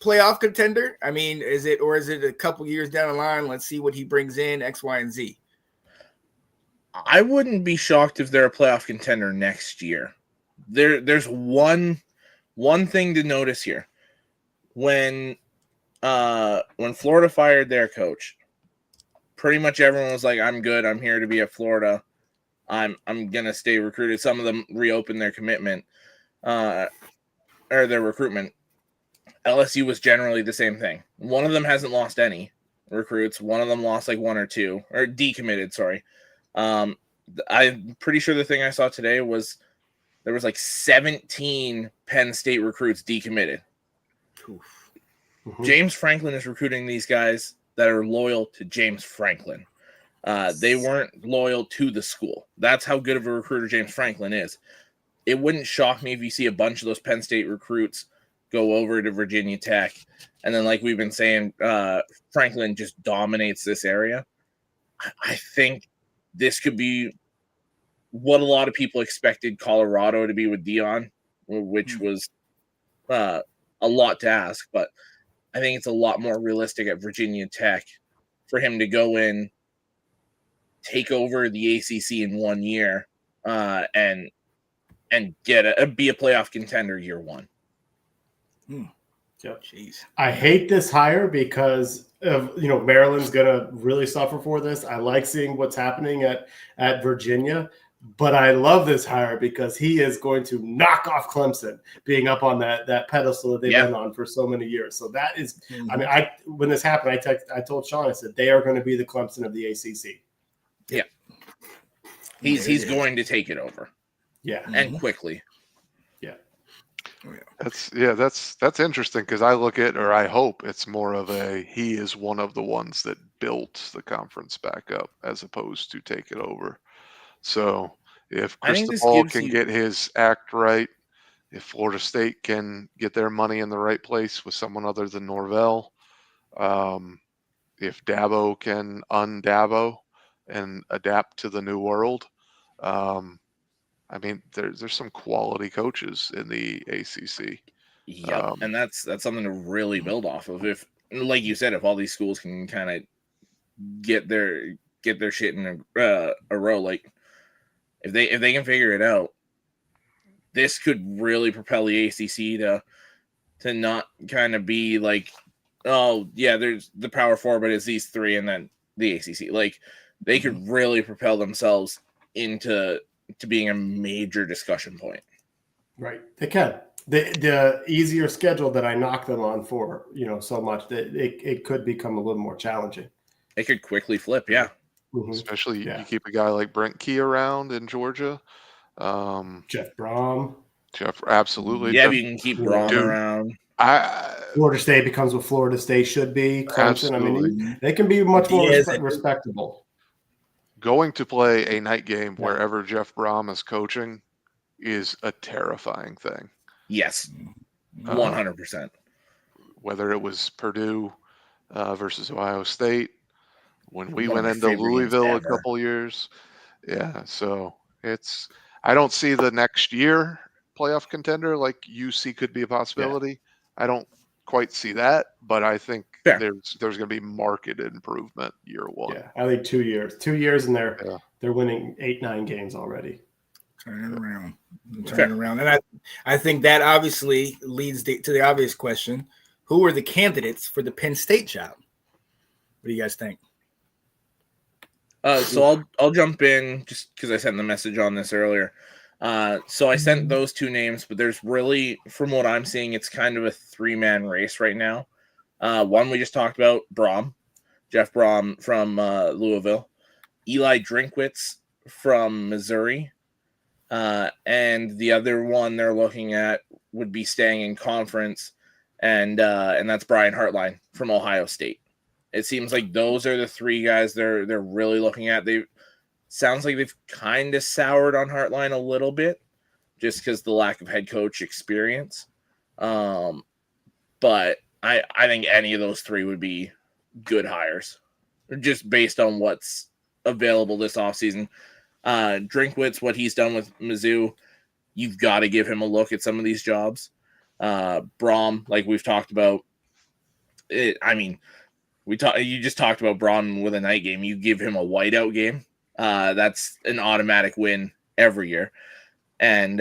playoff contender? I mean, is it a couple years down the line? Let's see what he brings in X, Y, and Z. I wouldn't be shocked if they're a playoff contender next year. There's one thing to notice here. When Florida fired their coach, pretty much everyone was like, I'm good. I'm here to be at Florida. I'm going to stay recruited. Some of them reopened their commitment or their recruitment. LSU was generally the same thing. One of them hasn't lost any recruits. One of them lost like one or two, or decommitted, sorry. I'm pretty sure the thing I saw today was there was like 17 Penn State recruits decommitted. James Franklin is recruiting these guys that are loyal to James Franklin. They weren't loyal to the school. That's how good of a recruiter James Franklin is. It wouldn't shock me if you see a bunch of those Penn State recruits go over to Virginia Tech. And then, like we've been saying, Franklin just dominates this area. I think this could be what a lot of people expected Colorado to be with Dion, which was a lot to ask. But I think it's a lot more realistic at Virginia Tech for him to go in, take over the ACC in 1 year, and be a playoff contender year one. Yep. Jeez. I hate this hire because of, Maryland's gonna really suffer for this. I like seeing what's happening at Virginia, but I love this hire because he is going to knock off Clemson being up on that pedestal that they've been on for so many years. So that is, when this happened, I told Sean, I said they are going to be the Clemson of the ACC. Yeah, he's going to take it over. Yeah, and quickly. That's interesting because I look at, or I hope it's more of he is one of the ones that built the conference back up as opposed to take it over. So if Cristobal can get his act right, if Florida State can get their money in the right place with someone other than Norvell, if Dabo can un-Dabo and adapt to the new world, there's some quality coaches in the ACC. Yeah, and that's something to really build off of. If, like you said, if all these schools can kind of get their shit in a row, like if they can figure it out, this could really propel the ACC to not kind of be like, oh yeah, there's the Power Four, but it's these three, and then the ACC. Like they could really propel themselves into being a major discussion point. Right. They can. The easier schedule that I knock them on for, so much that it could become a little more challenging. It could quickly flip. Yeah. Especially you keep a guy like Brent Key around in Georgia. Jeff Brom. Absolutely. Yeah, you can keep Brom around. Florida State becomes what Florida State should be. Clemson. Absolutely. I mean, they can be much more Yes, respectable. Going to play a night game wherever Jeff Brom is coaching is a terrifying thing. Yes, 100%. Whether it was Purdue versus Ohio State, when we One of went my into favorite games Louisville a ever. couple years. Yeah, so I don't see the next year playoff contender like UC could be a possibility. I don't quite see that, but I think Fair. there's going to be marked improvement year one. Yeah, I think 2 years. 2 years, and they're winning 8-9 games already. Turning around, and I think that obviously leads to the obvious question: who are the candidates for the Penn State job? What do you guys think? So I'll jump in just because I sent the message on this earlier. So I sent those two names, but there's really, from what I'm seeing, it's kind of a 3-man race right now. One we just talked about, Jeff Brom from Louisville, Eli Drinkwitz from Missouri, and the other one they're looking at would be staying in conference, and that's Brian Hartline from Ohio State. It seems like those are the 3 guys they're really looking at. Sounds like they've kind of soured on Hartline a little bit, just because the lack of head coach experience. But I think any of those 3 would be good hires, just based on what's available this offseason. Drinkwitz, what he's done with Mizzou, you've got to give him a look at some of these jobs. Brom, like we've talked about, you just talked about Brom with a night game. You give him a whiteout game. That's an automatic win every year. And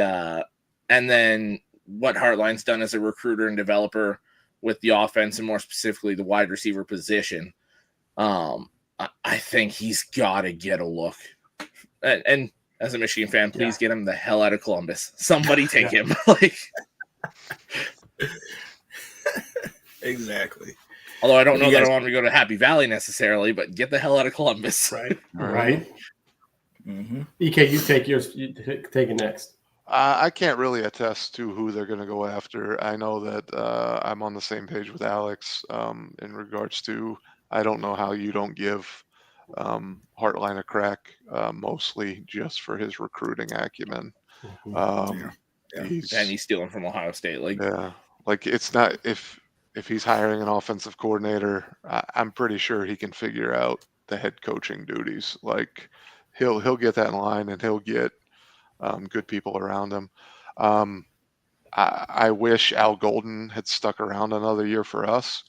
then what Hartline's done as a recruiter and developer with the offense, and more specifically the wide receiver position, I think he's got to get a look. And as a Michigan fan, please get him the hell out of Columbus. Somebody take him. Exactly. Although I don't know that I want him to go to Happy Valley necessarily, but get the hell out of Columbus. Right. Mm-hmm. EK, you take yours. You take it next. I can't really attest to who they're going to go after. I know that I'm on the same page with Alex in regards to I don't know how you don't give Hartline a crack, mostly just for his recruiting acumen. He's stealing from Ohio State. It's not if he's hiring an offensive coordinator, I'm pretty sure he can figure out the head coaching duties. Like he'll get that in line, and he'll get good people around him. I wish Al Golden had stuck around another year for us,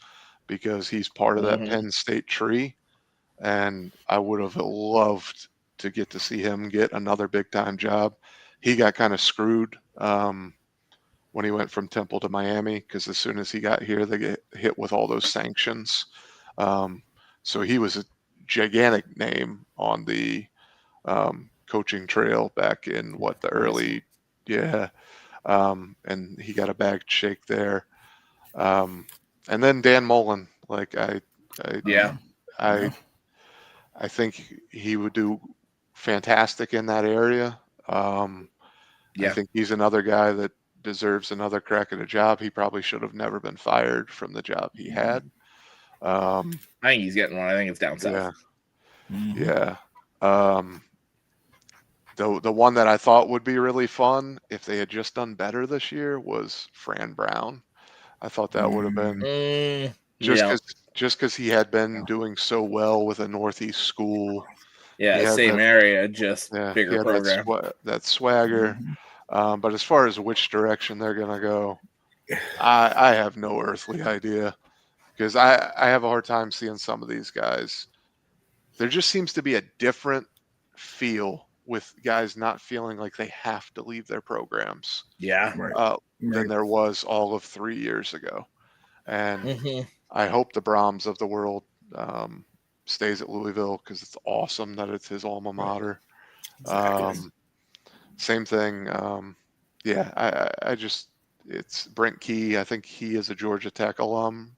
because he's part of that Penn State tree, and I would have loved to get to see him get another big time job. He got kind of screwed when he went from Temple to Miami, because as soon as he got here, they get hit with all those sanctions. So he was a gigantic name on the coaching trail back in the early, and he got a bag shake there. And then Dan Mullen, I think he would do fantastic in that area. I think he's another guy that deserves another crack at a job. He probably should have never been fired from the job he had. I think he's getting one. I think it's down south. Yeah. The one that I thought would be really fun if they had just done better this year was Fran Brown. I thought that would have been just because he had been doing so well with a Northeast school. Yeah, same area, just bigger program. That swagger. But as far as which direction they're going to go, I have no earthly idea, because I have a hard time seeing some of these guys. There just seems to be a different feel with guys not feeling like they have to leave their programs. Than there was all of 3 years ago. And I hope the Broms of the world stays at Louisville, because it's awesome that it's his alma mater. Exactly. Same thing. I just, it's Brent Key. I think he is a Georgia Tech alum.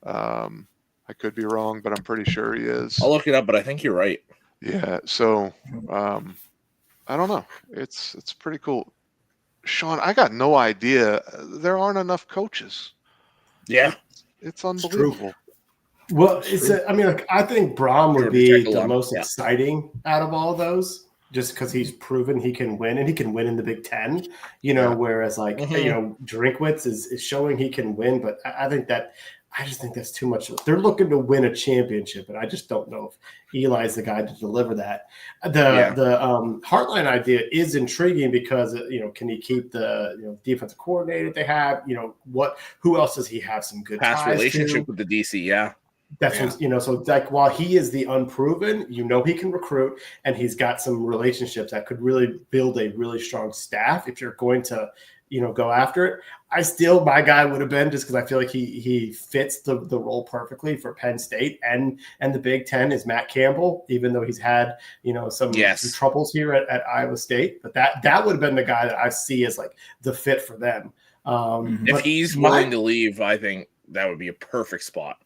I could be wrong, but I'm pretty sure he is. I'll look it up, but I think you're right. Yeah. So I don't know. It's pretty cool. Sean, I got no idea. There aren't enough coaches. Yeah. It's unbelievable. Well, I think Braum would be the most exciting out of all those, just because he's proven he can win, and he can win in the Big Ten. Whereas Drinkwitz is showing he can win, but I just think that's too much. They're looking to win a championship, and I just don't know if Eli's the guy to deliver that. The Heartline idea is intriguing because can he keep the defensive coordinator they have? Who else does he have some good past ties relationship to? with the DC? Yeah. That's what, so like while he is the unproven, he can recruit, and he's got some relationships that could really build a really strong staff if you're going to, go after it. My guy would have been, just because I feel like he fits the role perfectly for Penn State and the Big Ten, is Matt Campbell, even though he's had, some troubles here at Iowa State. But that would have been the guy that I see as like the fit for them. If he's willing to leave, I think that would be a perfect spot.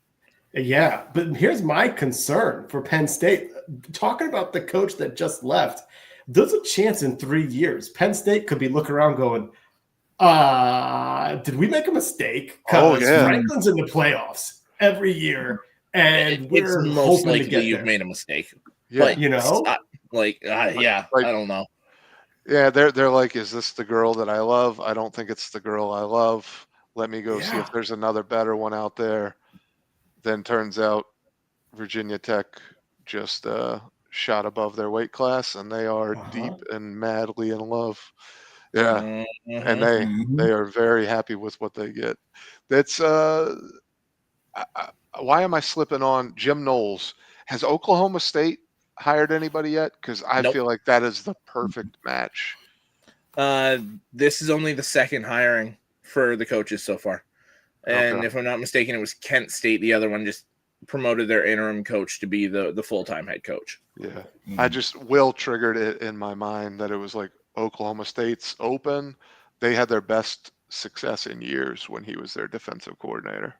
Yeah, but here's my concern for Penn State. Talking about the coach that just left, there's a chance in 3 years Penn State could be looking around going, did we make a mistake? Because Franklin's in the playoffs every year, and we're it's most hoping to likely get you've there. made a mistake. Yeah, I don't know. Yeah, they're like, is this the girl that I love? I don't think it's the girl I love. Let me go see if there's another better one out there. Then turns out Virginia Tech just shot above their weight class, and they are deep and madly in love. Yeah, and they are very happy with what they get. That's why am I slipping on Jim Knowles? Has Oklahoma State hired anybody yet? Because I feel like that is the perfect match. This is only the second hiring for the coaches so far. And if I'm not mistaken, it was Kent State. The other one just promoted their interim coach to be the full-time head coach. Yeah. I just Will triggered it in my mind that it was like Oklahoma State's open. They had their best success in years when he was their defensive coordinator.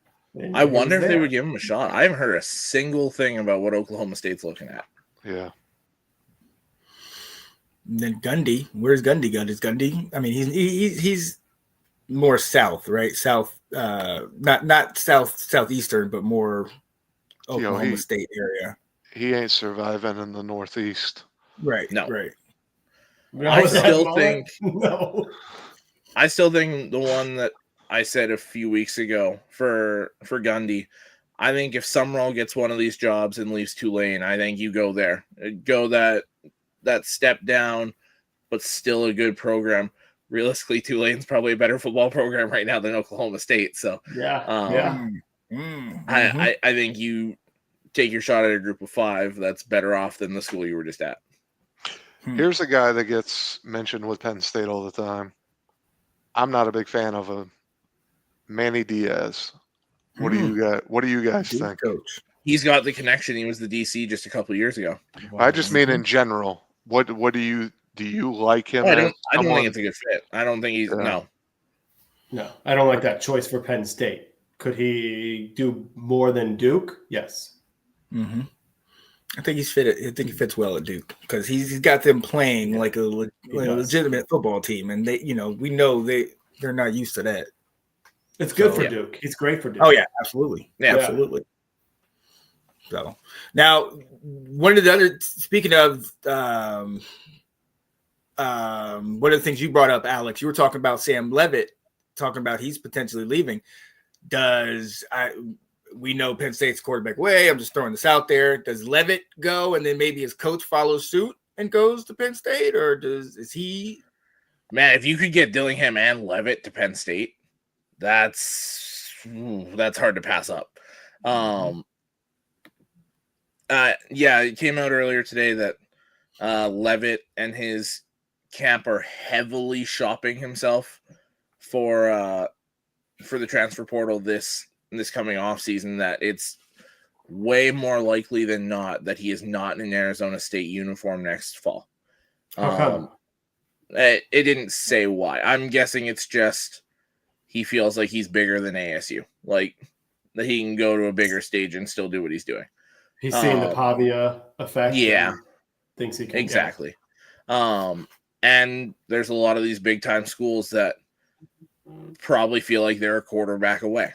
I wonder if they would give him a shot. I haven't heard a single thing about what Oklahoma State's looking at. Yeah. And then Gundy. Where's Gundy? Is Gundy? I mean, he's more south, right? South, not southeastern, but more Oklahoma State area. He ain't surviving in the Northeast. Right. No. Right. I still think the one that I said a few weeks ago for Gundy, I think if Summerall gets one of these jobs and leaves Tulane, I think you go there. Go that step down, but still a good program. Realistically, Tulane's probably a better football program right now than Oklahoma State. So I think you take your shot at a group of 5 that's better off than the school you were just at. Here's a guy that gets mentioned with Penn State all the time. I'm not a big fan of Manny Diaz. What do you guys think? Coach. He's got the connection. He was the DC just a couple of years ago. I just mean in general. What do you like him? I don't think it's a good fit. I don't think he's no. I don't like that choice for Penn State. Could he do more than Duke? Yes. Mm-hmm. I think he fits well at Duke because he's got them playing like a legitimate football team, and we know they're not used to that. It's good for Duke. He's great for Duke. Oh yeah, absolutely, absolutely. So now, one of the other speaking of one of the things you brought up, Alex, you were talking about Sam Leavitt, talking about he's potentially leaving. We know Penn State's quarterback way. I'm just throwing this out there. Does Leavitt go, and then maybe his coach follows suit and goes to Penn State, or is he? Man, if you could get Dillingham and Leavitt to Penn State, that's hard to pass up. It came out earlier today that Leavitt and his camp are heavily shopping himself for the transfer portal this coming off season, that it's way more likely than not that he is not in an Arizona State uniform next fall. It didn't say why. I'm guessing it's just he feels like he's bigger than ASU, like that he can go to a bigger stage and still do what he's doing. He's seeing the Pavia effect. Yeah. Thinks he can. Exactly. And there's a lot of these big time schools that probably feel like they're a quarterback away.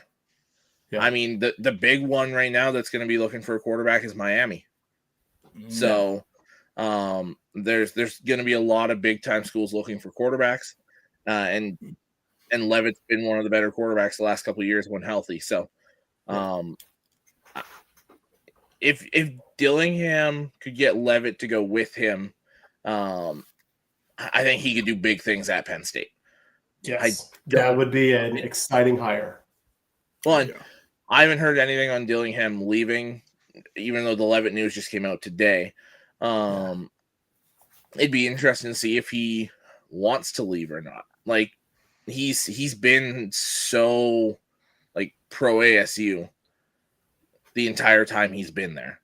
Yeah. I mean, the big one right now that's going to be looking for a quarterback is Miami. So there's going to be a lot of big time schools looking for quarterbacks, and Levitt's been one of the better quarterbacks the last couple of years when healthy. So if Dillingham could get Levitt to go with him, I think he could do big things at Penn State. Yes, that would be an exciting hire. Well, I haven't heard anything on Dillingham leaving, even though the Levitt news just came out today. It'd be interesting to see if he wants to leave or not. Like he's been so like pro ASU the entire time he's been there.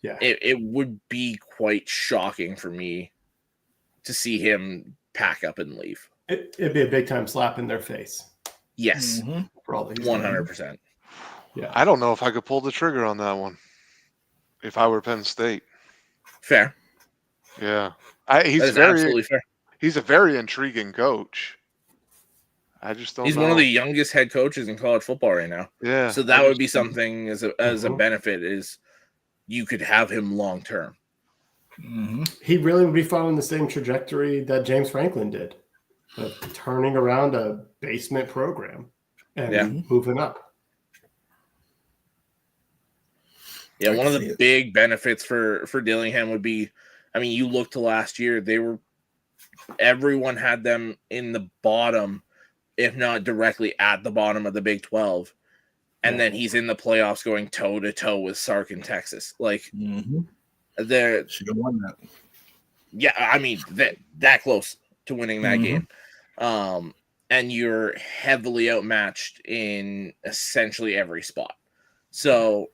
Yeah, it would be quite shocking for me to see him pack up and leave. It'd be a big time slap in their face. Yes, for all that he's 100%. Yeah, I don't know if I could pull the trigger on that one if I were Penn State. Fair. Yeah, He's absolutely fair. He's a very intriguing coach. I just don't know. He's one of the youngest head coaches in college football right now. Yeah. So that would be something as a benefit is you could have him long term. He really would be following the same trajectory that James Franklin did, of turning around a basement program and moving up. Yeah, one of the big benefits for Dillingham would be, I mean, you look to last year, everyone had them in the bottom, if not directly at the bottom of the Big 12. And then he's in the playoffs going toe to toe with Sark in Texas. Like, they should have won that. Yeah, I mean, that close to winning that game. And you're heavily outmatched in essentially every spot. So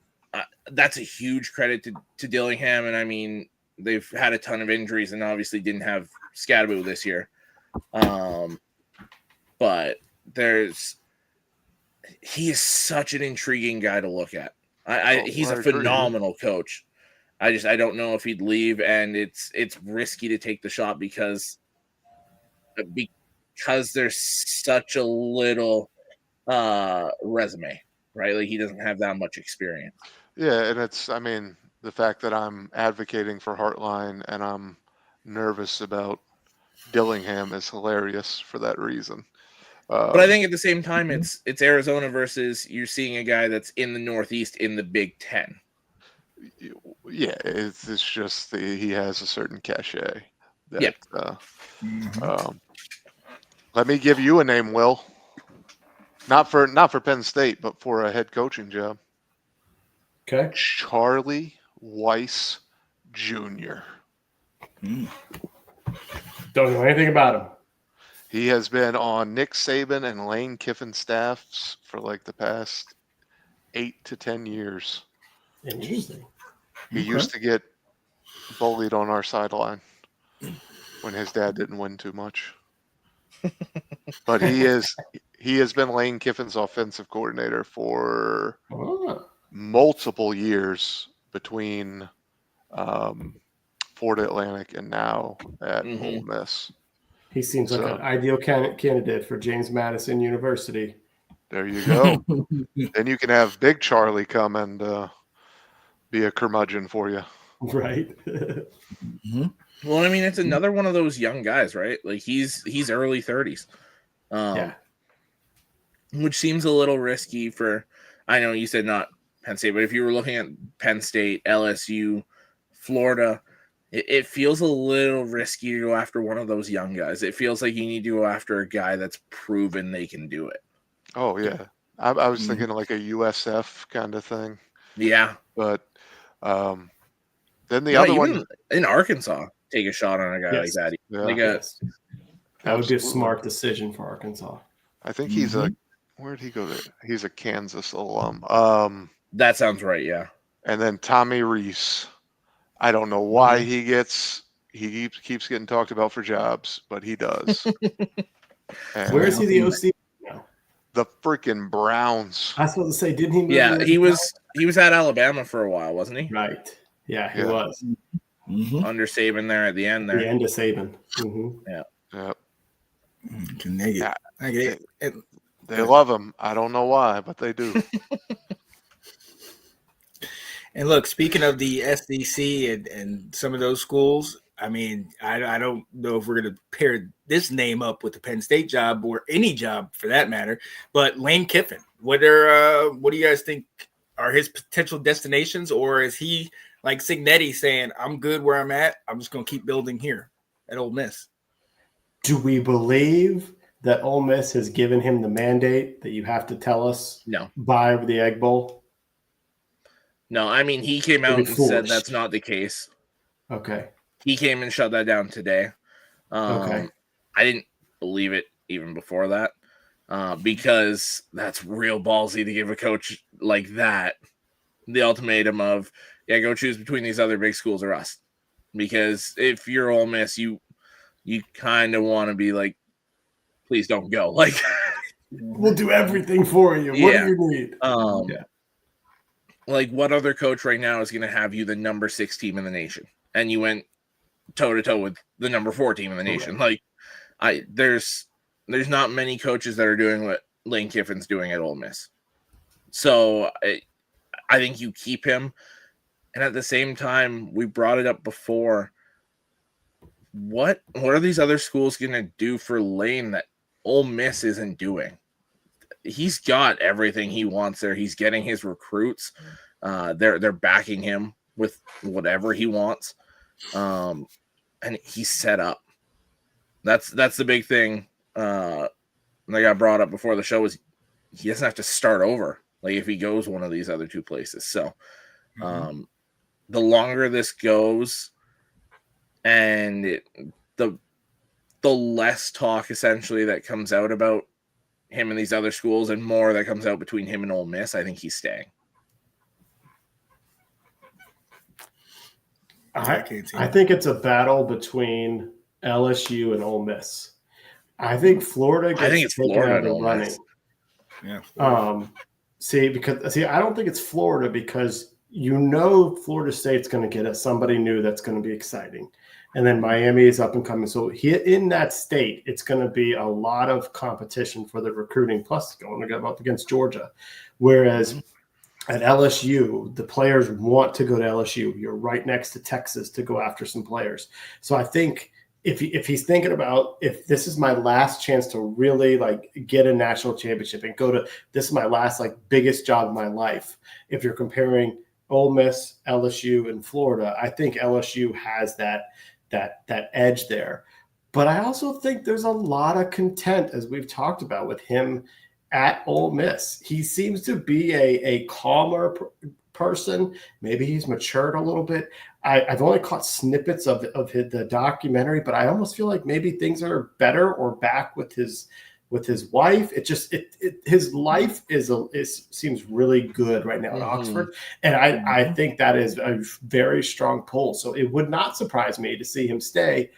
that's a huge credit to Dillingham. And I mean, they've had a ton of injuries and obviously didn't have Scadaboo this year. But he is such an intriguing guy to look at. He's a phenomenal coach. I don't know if he'd leave, and it's risky to take the shot because there's such a little resume, right? Like he doesn't have that much experience. Yeah, and I mean, the fact that I'm advocating for Heartline and I'm nervous about Dillingham is hilarious for that reason. But I think at the same time, it's Arizona versus you're seeing a guy that's in the Northeast in the Big Ten. Yeah, it's just he has a certain cachet. Let me give you a name, Will. Not for Penn State, but for a head coaching job. Okay. Charlie Weiss Jr. Don't know anything about him. He has been on Nick Saban and Lane Kiffin staffs for like the past 8 to 10 years. Interesting. He used to get bullied on our sideline when his dad didn't win too much. But he has been Lane Kiffin's offensive coordinator for multiple years between Florida Atlantic and now at Ole Miss. He seems like an ideal candidate for James Madison University. There you go. Then you can have Big Charlie come and be a curmudgeon for you. Right. Well, I mean, it's another one of those young guys, right? Like he's early 30s. Which seems a little risky for, I know you said not Penn State, but if you were looking at Penn State, LSU, Florida, it feels a little risky to go after one of those young guys. It feels like you need to go after a guy that's proven they can do it. Oh, yeah. I was thinking like a USF kind of thing. Yeah. But then the other one in Arkansas, take a shot on a guy like that. Yeah. That would be a smart decision for Arkansas. I think he's where'd he go there? He's a Kansas alum. That sounds right, yeah. And then Tommy Reese. I don't know why he keeps getting talked about for jobs, but he does. Where is he the OC now? The freaking Browns. I was supposed to say, didn't he move? Yeah, he was at Alabama for a while, wasn't he? Right. Yeah, he was. Under Saban there at the end there. The end of Saban. Yeah. Yep. They love him. I don't know why, but they do. And look, speaking of the SEC and some of those schools, I mean, I don't know if we're going to pair this name up with the Penn State job or any job for that matter, but Lane Kiffin, what do you guys think are his potential destinations, or is he like Signetti saying, I'm good where I'm at, I'm just going to keep building here at Ole Miss? Do we believe that Ole Miss has given him the mandate that you have to tell us No. by the Egg Bowl? No, I mean, he came out and said that's not the case. Okay. He came and shut that down today. Okay. I didn't believe it even before that because that's real ballsy to give a coach like that the ultimatum of, yeah, go choose between these other big schools or us. Because if you're Ole Miss, you kind of want to be like, please don't go. Like, we'll do everything for you. What do you need? Like, what other coach right now is going to have you the number 6 team in the nation? And you went toe-to-toe with the number 4 team in the nation. Right. Like, there's not many coaches that are doing what Lane Kiffin's doing at Ole Miss. So I think you keep him. And at the same time, we brought it up before. What are these other schools going to do for Lane that Ole Miss isn't doing? He's got everything he wants there. He's getting his recruits. They're backing him with whatever he wants. And he's set up. That's the big thing that got brought up before the show was he doesn't have to start over. Like if he goes one of these other 2 places. So the longer this goes and the less talk essentially that comes out about him and these other schools and more that comes out between him and Ole Miss, I think he's staying. I think it's a battle between LSU and Ole Miss. I think Florida gets taken out of the running. Yeah. I don't think it's Florida because Florida State's going to get somebody new that's going to be exciting. And then Miami is up and coming. So in that state, it's going to be a lot of competition for the recruiting, plus going up against Georgia. Whereas at LSU, the players want to go to LSU. You're right next to Texas to go after some players. So I think if he's thinking about, if this is my last chance to really like get a national championship and this is my last like biggest job of my life. If you're comparing Ole Miss, LSU, and Florida, I think LSU has that edge there. But I also think there's a lot of content, as we've talked about, with him at Ole Miss. He seems to be a calmer person. Maybe he's matured a little bit. I've only caught snippets of the documentary, but I almost feel like maybe things are better or back with his wife. His life seems really good right now in Oxford. And I think that is a very strong pull. So it would not surprise me to see him stay.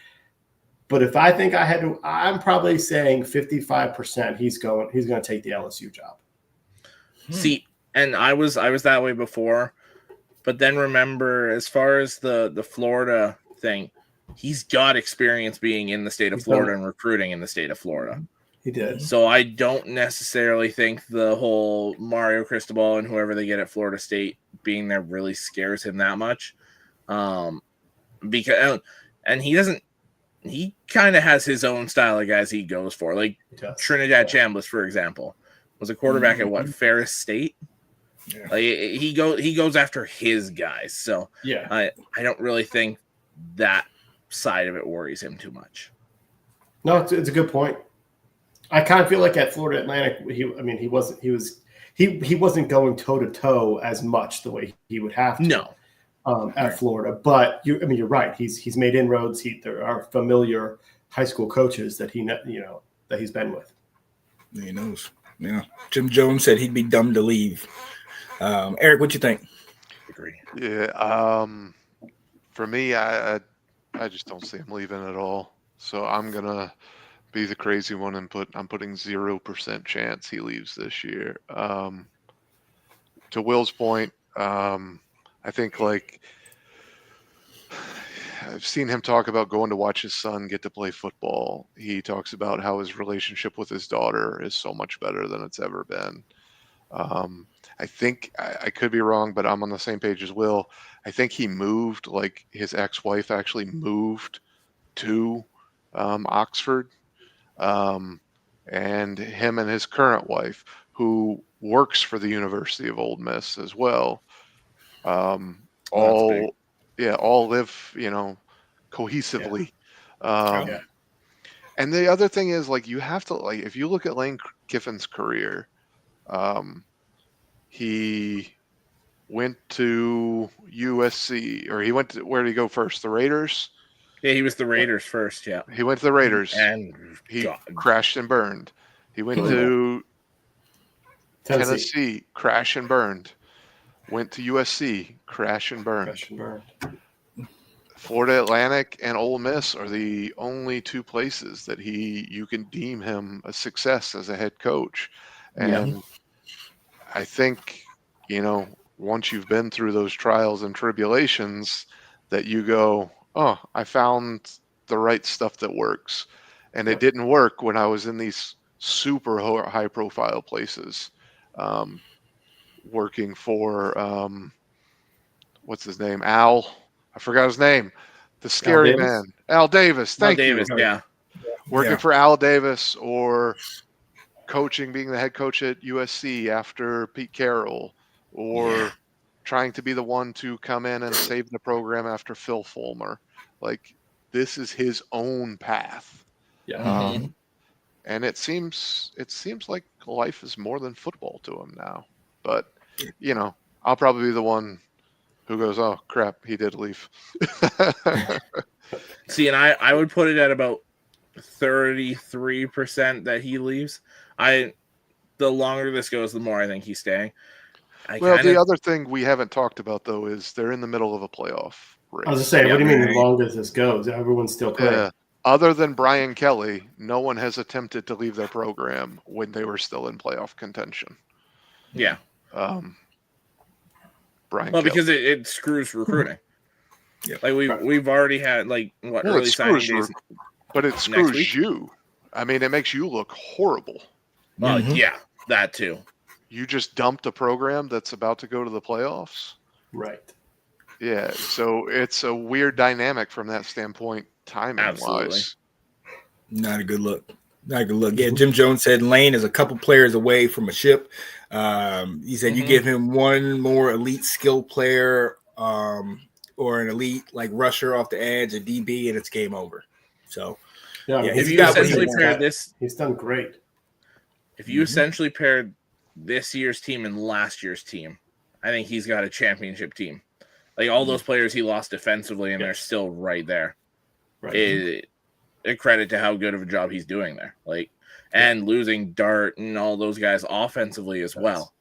But if I think I had to, I'm probably saying 55% he's going to take the LSU job. See, and I was that way before, but then remember, as far as the Florida thing, he's got experience being in the state of Florida and recruiting in the state of Florida. He did. So I don't necessarily think the whole Mario Cristobal and whoever they get at Florida State being there really scares him that much. Because he kind of has his own style of guys he goes for. Like Trinidad Chambliss, for example, was a quarterback at Ferris State. Yeah. Like he goes after his guys. So yeah, I don't really think that side of it worries him too much. No, it's a good point. I kind of feel like at Florida Atlantic, he wasn't going toe to toe as much the way he would have to. No. At Florida, but you're right. He's made inroads. There are familiar high school coaches that that he's been with. He knows. Yeah. Jim Jones said he'd be dumb to leave. Eric, what you think? Agree. Yeah. For me, I just don't see him leaving at all. So I'm gonna be the crazy one and I'm putting 0% chance he leaves this year. To Will's point, I think I've seen him talk about going to watch his son get to play football. He talks about how his relationship with his daughter is so much better than it's ever been. I think I could be wrong, but I'm on the same page as Will. I think he moved, like his ex-wife actually moved to Oxford, and him and his current wife, who works for the University of Ole Miss as well, all live, cohesively. Yeah. And the other thing is, like, you have to, like, if you look at Lane Kiffin's career, he went to USC, or he went to, where did he go first? The Raiders? Yeah, he was the Raiders first, yeah. He went to the Raiders. And he crashed and burned. He went to Tennessee, crash and burned. Went to USC, crash and burned. Florida Atlantic and Ole Miss are the only two places that you can deem him a success as a head coach. And I think, once you've been through those trials and tribulations, that you go, oh, I found the right stuff that works. And it didn't work when I was in these super high profile places, working for, what's his name? Al. I forgot his name. The scary man. Al Davis. Thank you. Yeah. Working for Al Davis, or being the head coach at USC after Pete Carroll, or trying to be the one to come in and save the program after Phil Fulmer. Like, this is his own path. Yeah. And it seems like life is more than football to him now. But, I'll probably be the one who goes, oh, crap, he did leave. See, and I would put it at about 33% that he leaves. The longer this goes, the more I think he's staying. The other thing we haven't talked about, though, is they're in the middle of a playoff race. I was just saying, what do you mean the longer this goes? Everyone's still playing. Yeah. Other than Brian Kelly, no one has attempted to leave their program when they were still in playoff contention. Yeah. Brian Kelly. Because it screws recruiting. Yeah. Like we've already had early signing days. But it screws you. I mean, it makes you look horrible. Well, yeah, that too. You just dumped a program that's about to go to the playoffs. Right. Yeah, so it's a weird dynamic from that standpoint, timing-wise. Not a good look. Yeah, Jim Jones said Lane is a couple players away from a ship. He said you give him one more elite skill player or an elite rusher off the edge, a DB, and it's game over. So, if you essentially paired this, he's done great. If you essentially paired this year's team and last year's team, I think he's got a championship team. Like all those players he lost defensively, and they're still right there. Right. A credit to how good of a job he's doing there. And losing Dart and all those guys offensively as well.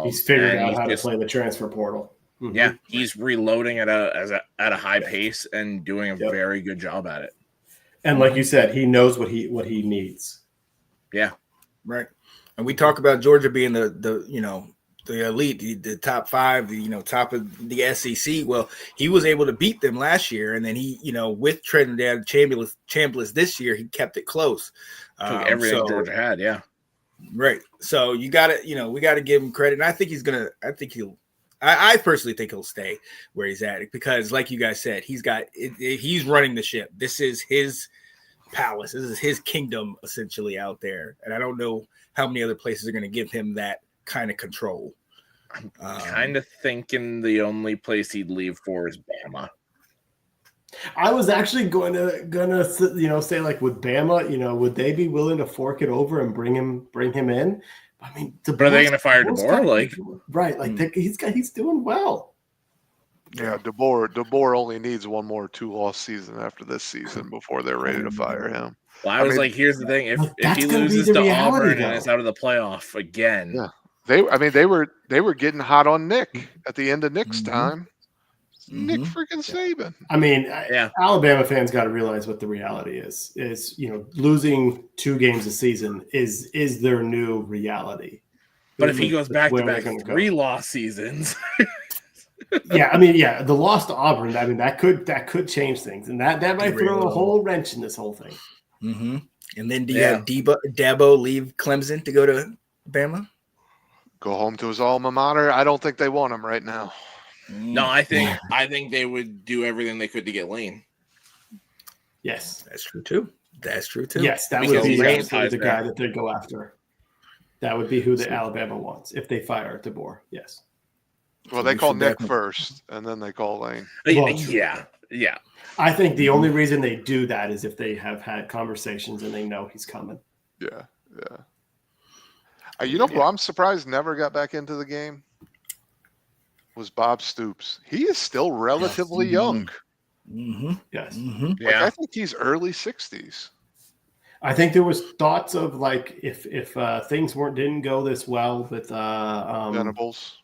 He's figured out how to play the transfer portal. Mm-hmm. Yeah, he's reloading at a high pace and doing a very good job at it. And like you said, he knows what he needs. Yeah. Right. And we talk about Georgia being the elite, the top five, top of the SEC. Well, he was able to beat them last year, and then he, with Trinidad Chambliss this year, he kept it close. Took everything Georgia had, yeah. Right. So we got to give him credit, and I think I personally think he'll stay where he's at, because like you guys said, he's running the ship. This is his palace. This is his kingdom essentially out there. And I don't know how many other places are going to give him that kind of control. I'm kind of thinking the only place he'd leave for is Bama. I was actually gonna say, like, with Bama, would they be willing to fork it over and bring him in? I mean, are they going to fire DeBoer? Right, he's doing well. Yeah, DeBoer only needs one more 2-loss season after this season before they're ready to fire him. Well, I was here's the thing: if he loses to Auburn and is out of the playoff again, they were getting hot on Nick at the end of Nick's time. Nick freaking Saban. I mean, Alabama fans got to realize what the reality is. Losing 2 games a season is their new reality. But if he goes back-to-back 3-loss seasons, Yeah, I mean, yeah, the loss to Auburn. I mean, that could change things, and that might throw a whole wrench in this whole thing. Mm-hmm. And then do you have Dabo leave Clemson to go to Bama? Go home to his alma mater. I don't think they want him right now. No, I think they would do everything they could to get Lane. Yes, that's true too. Yes, that would be absolutely the guy that they'd go after. That would be who the Alabama wants if they fire DeBoer. Yes. Well, they call Nick first, and then they call Lane. Well, yeah. I think the only reason they do that is if they have had conversations and they know he's coming. Yeah. You know who I'm surprised never got back into the game was Bob Stoops. He is still relatively young. Mm-hmm. Yes. Mm-hmm. Yeah. I think he's early 60s. I think there was thoughts of like if things didn't go this well with Venables.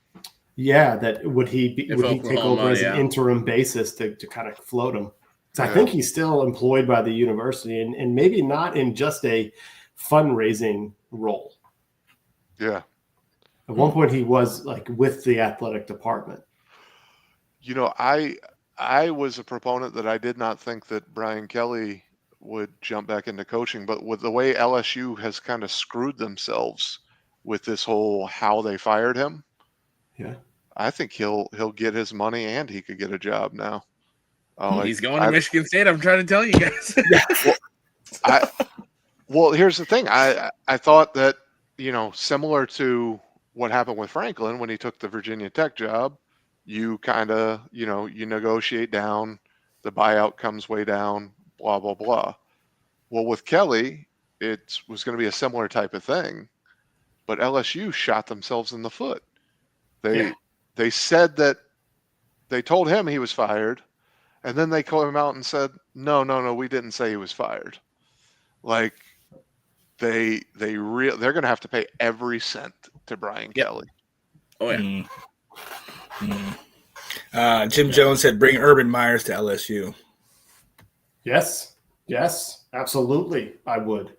Yeah, that would he take over as an interim basis to kind of float him? So I think he's still employed by the university and maybe not in just a fundraising role. Yeah. At one point he was like with the athletic department. You know, I was a proponent that I did not think that Brian Kelly would jump back into coaching, but with the way LSU has kind of screwed themselves with this whole how they fired him. Yeah. I think he'll get his money and he could get a job now. He's going to Michigan State. I'm trying to tell you guys. Well, here's the thing. I thought that, similar to what happened with Franklin when he took the Virginia Tech job, you kind of, you negotiate down, the buyout comes way down, blah, blah, blah. Well, with Kelly, it was going to be a similar type of thing, but LSU shot themselves in the foot. They said that they told him he was fired, and then they called him out and said, no, we didn't say he was fired. Like, they're going to have to pay every cent to Brian Kelly. Oh yeah. Jim Jones said, "Bring Urban Myers to LSU." Yes, absolutely. I would.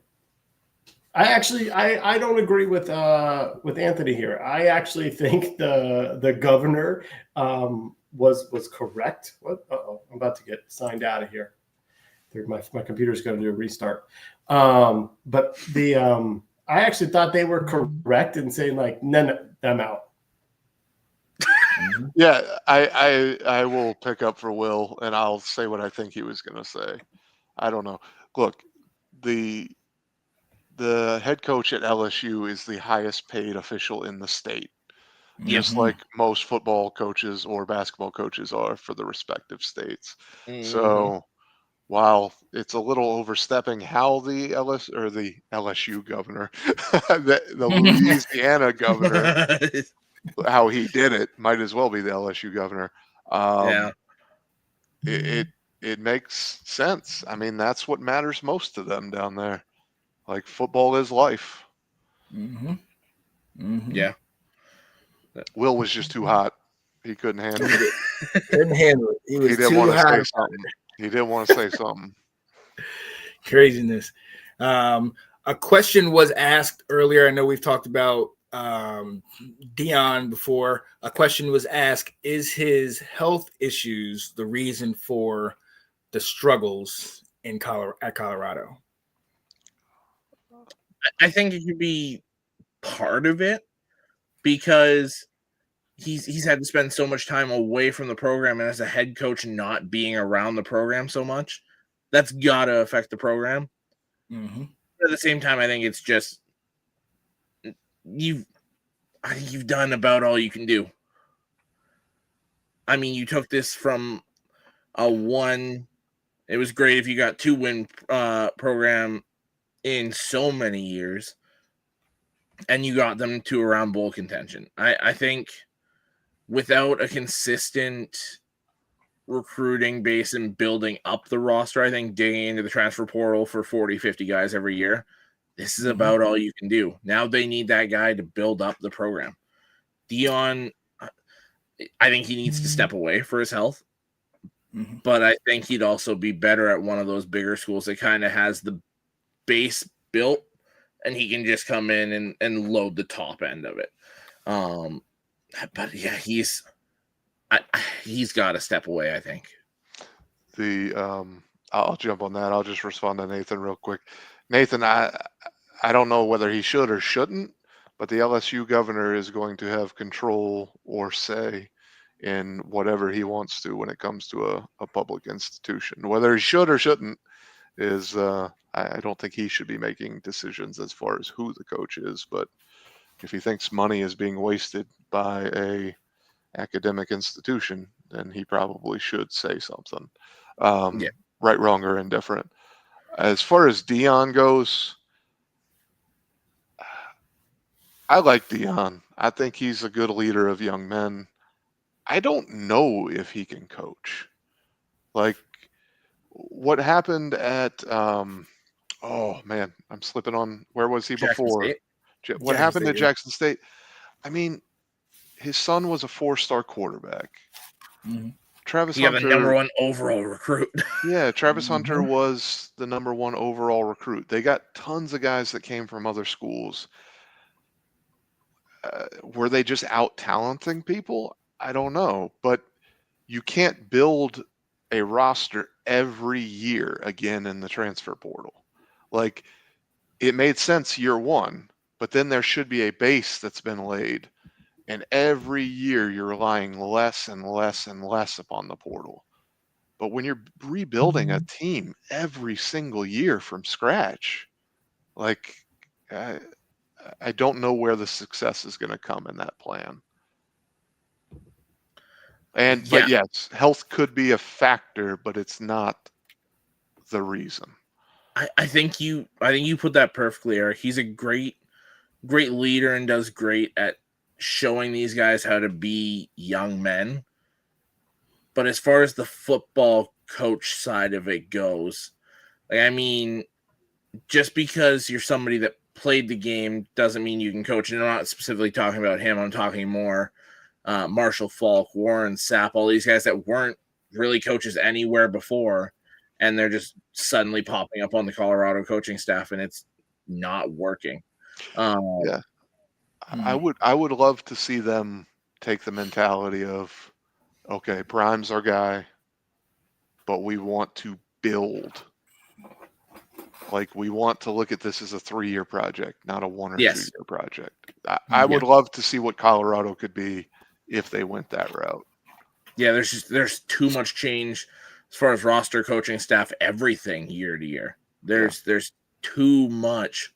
I don't agree with Anthony here. I actually think the governor was correct. What? I'm about to get signed out of here. My computer's going to do a restart. But I actually thought they were correct in saying like, no, I'm out. Yeah, I will pick up for Will, and I'll say what I think he was going to say. I don't know. Look, the head coach at LSU is the highest paid official in the state, just like most football coaches or basketball coaches are for the respective states. So while it's a little overstepping how the LSU governor, the Louisiana governor, how he did it, might as well be the LSU governor. It makes sense. I mean, that's what matters most to them down there. Like, football is life. Yeah. Will was just too hot. He couldn't handle it. He was didn't too want to hot. say something. He didn't want to say something. Craziness. A question was asked earlier. I know we've talked about Dion before. A question was asked: is his health issues the reason for the struggles at Colorado? I think it could be part of it because he's had to spend so much time away from the program, and as a head coach not being around the program so much, that's got to affect the program. But at the same time, I think it's just you've done about all you can do. I mean, you took this from a one. It was great if you got 2-win program in so many years, and you got them to around bowl contention. I think without a consistent recruiting base and building up the roster, I think digging into the transfer portal for 40, 50 guys every year, this is about all you can do. Now they need that guy to build up the program. Dion, I think he needs to step away for his health, but I think he'd also be better at one of those bigger schools that kind of has the base built, and he can just come in and load the top end of it. But yeah, He's got to step away, I think. I'll jump on that. I'll just respond to Nathan real quick. Nathan, I don't know whether he should or shouldn't, but the LSU governor is going to have control or say in whatever he wants to when it comes to a public institution. Whether he should or shouldn't is I don't think he should be making decisions as far as who the coach is, but if he thinks money is being wasted by a academic institution, then he probably should say something. Yeah. Right, wrong, or indifferent. As far as Dion goes, I like Dion. I think he's a good leader of young men. I don't know if he can coach. Like what happened at oh man, I'm slipping on where was he Jackson before? State? What Jackson happened State, at yeah. Jackson State? I mean, his son was a 4-star quarterback. Mhm. Travis You have the Hunter, number 1 overall recruit. yeah, Travis Hunter Mhm. was the number 1 overall recruit. They got tons of guys that came from other schools. Were they just out talenting people? I don't know, but you can't build a roster every year again in the transfer portal. Like it made sense year 1, but then there should be a base that's been laid. And every year you're relying less and less and less upon the portal. But when you're rebuilding a team every single year from scratch, like I don't know where the success is going to come in that plan. But yes, health could be a factor, but it's not the reason. I think you put that perfectly, Eric. He's a great leader and does great at showing these guys how to be young men. But as far as the football coach side of it goes, like, I mean, just because you're somebody that played the game doesn't mean you can coach. And I'm not specifically talking about him. I'm talking more Marshall Falk, Warren Sapp, all these guys that weren't really coaches anywhere before, and they're just suddenly popping up on the Colorado coaching staff, and it's not working. Yeah, I would love to see them take the mentality of, okay, Prime's our guy, but we want to build. Like we want to look at this as a 3-year project, not a 1 or 2-year project. I would love to see what Colorado could be if they went that route. Yeah, there's too much change as far as roster, coaching staff, everything year to year. There's too much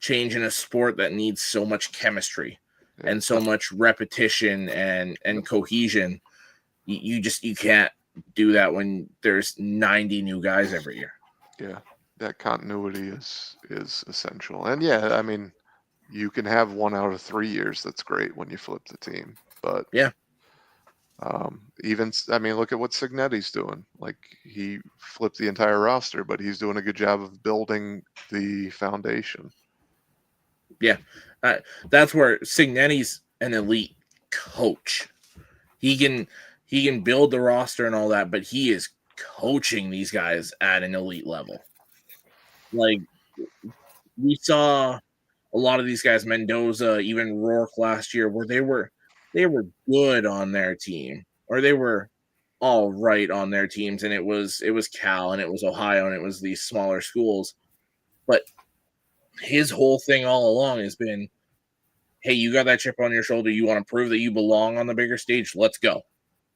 change in a sport that needs so much chemistry and so much repetition and cohesion. You can't do that when there's 90 new guys every year. Yeah, that continuity is essential. And yeah, I mean, you can have 1 out of 3 years that's great when you flip the team, but yeah. Even, I mean, look at what Signetti's doing. Like he flipped the entire roster, but he's doing a good job of building the foundation. Yeah, that's where Signetti's an elite coach. He can build the roster and all that, but he is coaching these guys at an elite level. Like we saw a lot of these guys, Mendoza, even Rourke last year, where they were good on their team, or they were all right on their teams, and it was Cal and it was Ohio and it was these smaller schools. But his whole thing all along has been, hey, you got that chip on your shoulder, you want to prove that you belong on the bigger stage, let's go.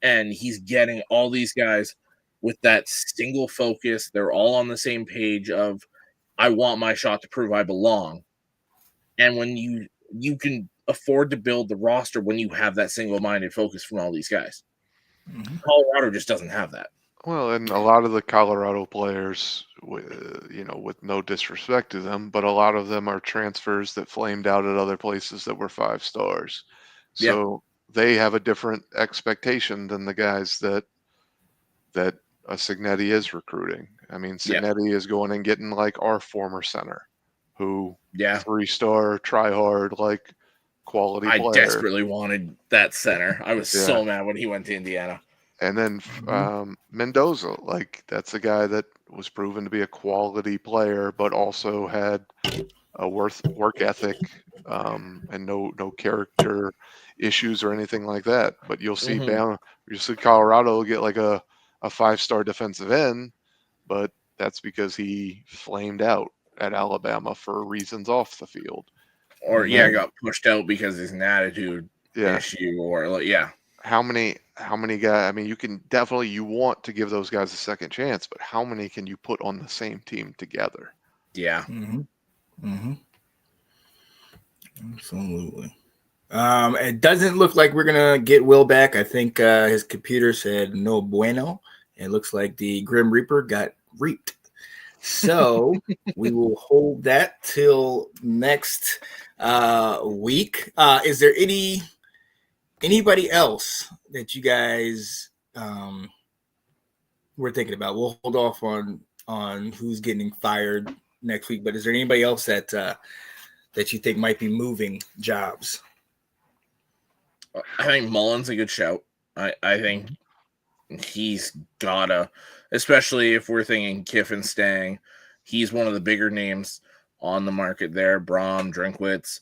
And he's getting all these guys with that single focus. They're all on the same page of, I want my shot to prove I belong. And when you can afford to build the roster when you have that single-minded focus from all these guys. Mm-hmm. Colorado just doesn't have that. Well, and a lot of the Colorado players, with no disrespect to them, but a lot of them are transfers that flamed out at other places that were 5 stars. So they have a different expectation than the guys that a Signetti is recruiting. I mean, Signetti is going and getting like our former center, who 3-star, try hard, like quality player. I desperately wanted that center. I was so mad when he went to Indiana. And then Mendoza, like that's a guy that was proven to be a quality player, but also had a work ethic and no character issues or anything like that. But you'll see you'll see Colorado get like a 5-star defensive end, but that's because he flamed out at Alabama for reasons off the field. Or got pushed out because he's an attitude issue, or How many guys? I mean, you want to give those guys a second chance, but how many can you put on the same team together? Yeah. Absolutely. It doesn't look like we're gonna get Will back. I think his computer said no bueno. It looks like the Grim Reaper got reaped. So we will hold that till next week. Is there anybody else that you guys were thinking about? We'll hold off on who's getting fired next week. But is there anybody else that you think might be moving jobs? I think Mullen's a good shout. I think he's gotta, especially if we're thinking Kiffin staying, he's one of the bigger names on the market there. Braum, Drinkwitz.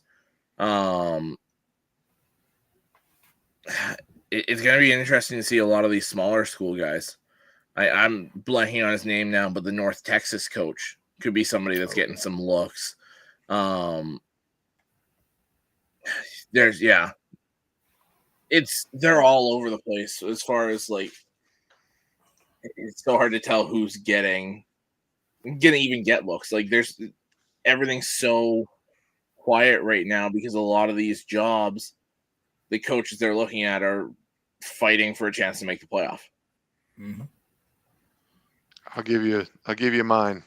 It's going to be interesting to see a lot of these smaller school guys. I'm blanking on his name now, but the North Texas coach could be somebody that's getting some looks. They're all over the place as far as like, it's so hard to tell who's gonna even get looks. Like everything's so quiet right now because a lot of these jobs, the coaches they're looking at are fighting for a chance to make the playoff. Mm-hmm. I'll give you mine.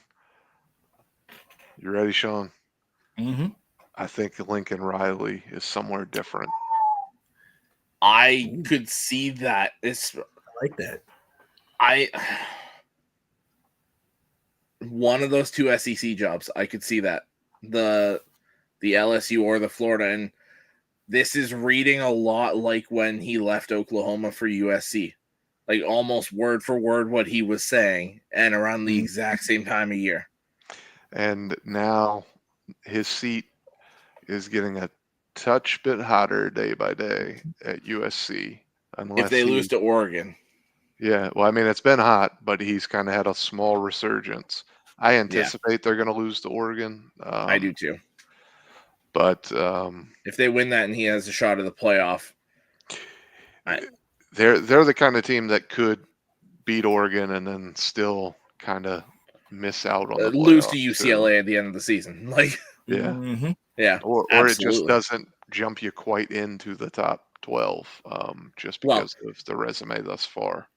You ready, Sean? Mm-hmm. I think Lincoln Riley is somewhere different. I could see that. I like that. One of those two SEC jobs, I could see that. The LSU or the Florida. And this is reading a lot like when he left Oklahoma for USC. Like almost word for word what he was saying, and around the exact same time of year. And now his seat is getting a touch bit hotter day by day at USC. If they lose to Oregon. Yeah, well, I mean, it's been hot, but he's kind of had a small resurgence. I anticipate they're going to lose to Oregon. I do too. But if they win that and he has a shot at the playoff, they're the kind of team that could beat Oregon and then still kind of miss out on the lose to UCLA at the end of the season. Like, or it just doesn't jump you quite into the top 12 just because of the resume thus far.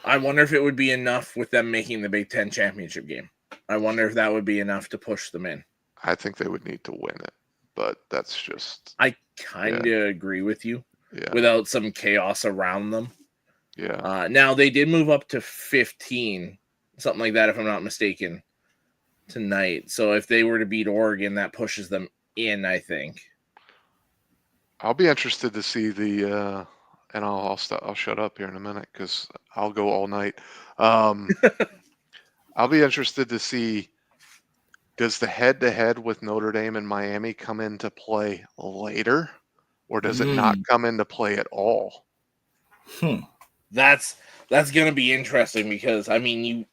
I wonder if it would be enough with them making the Big Ten championship game. I wonder if that would be enough to push them in. I think they would need to win it, but that's just... I kind of agree with you. Yeah. Without some chaos around them. Yeah. Now, they did move up to 15, something like that, if I'm not mistaken, tonight. So if they were to beat Oregon, that pushes them in, I think. I'll be interested to see the... and I'll shut up here in a minute because I'll go all night. I'll be interested to see, does the head-to-head with Notre Dame and Miami come into play later, or does it not come into play at all? That's going to be interesting because, I mean,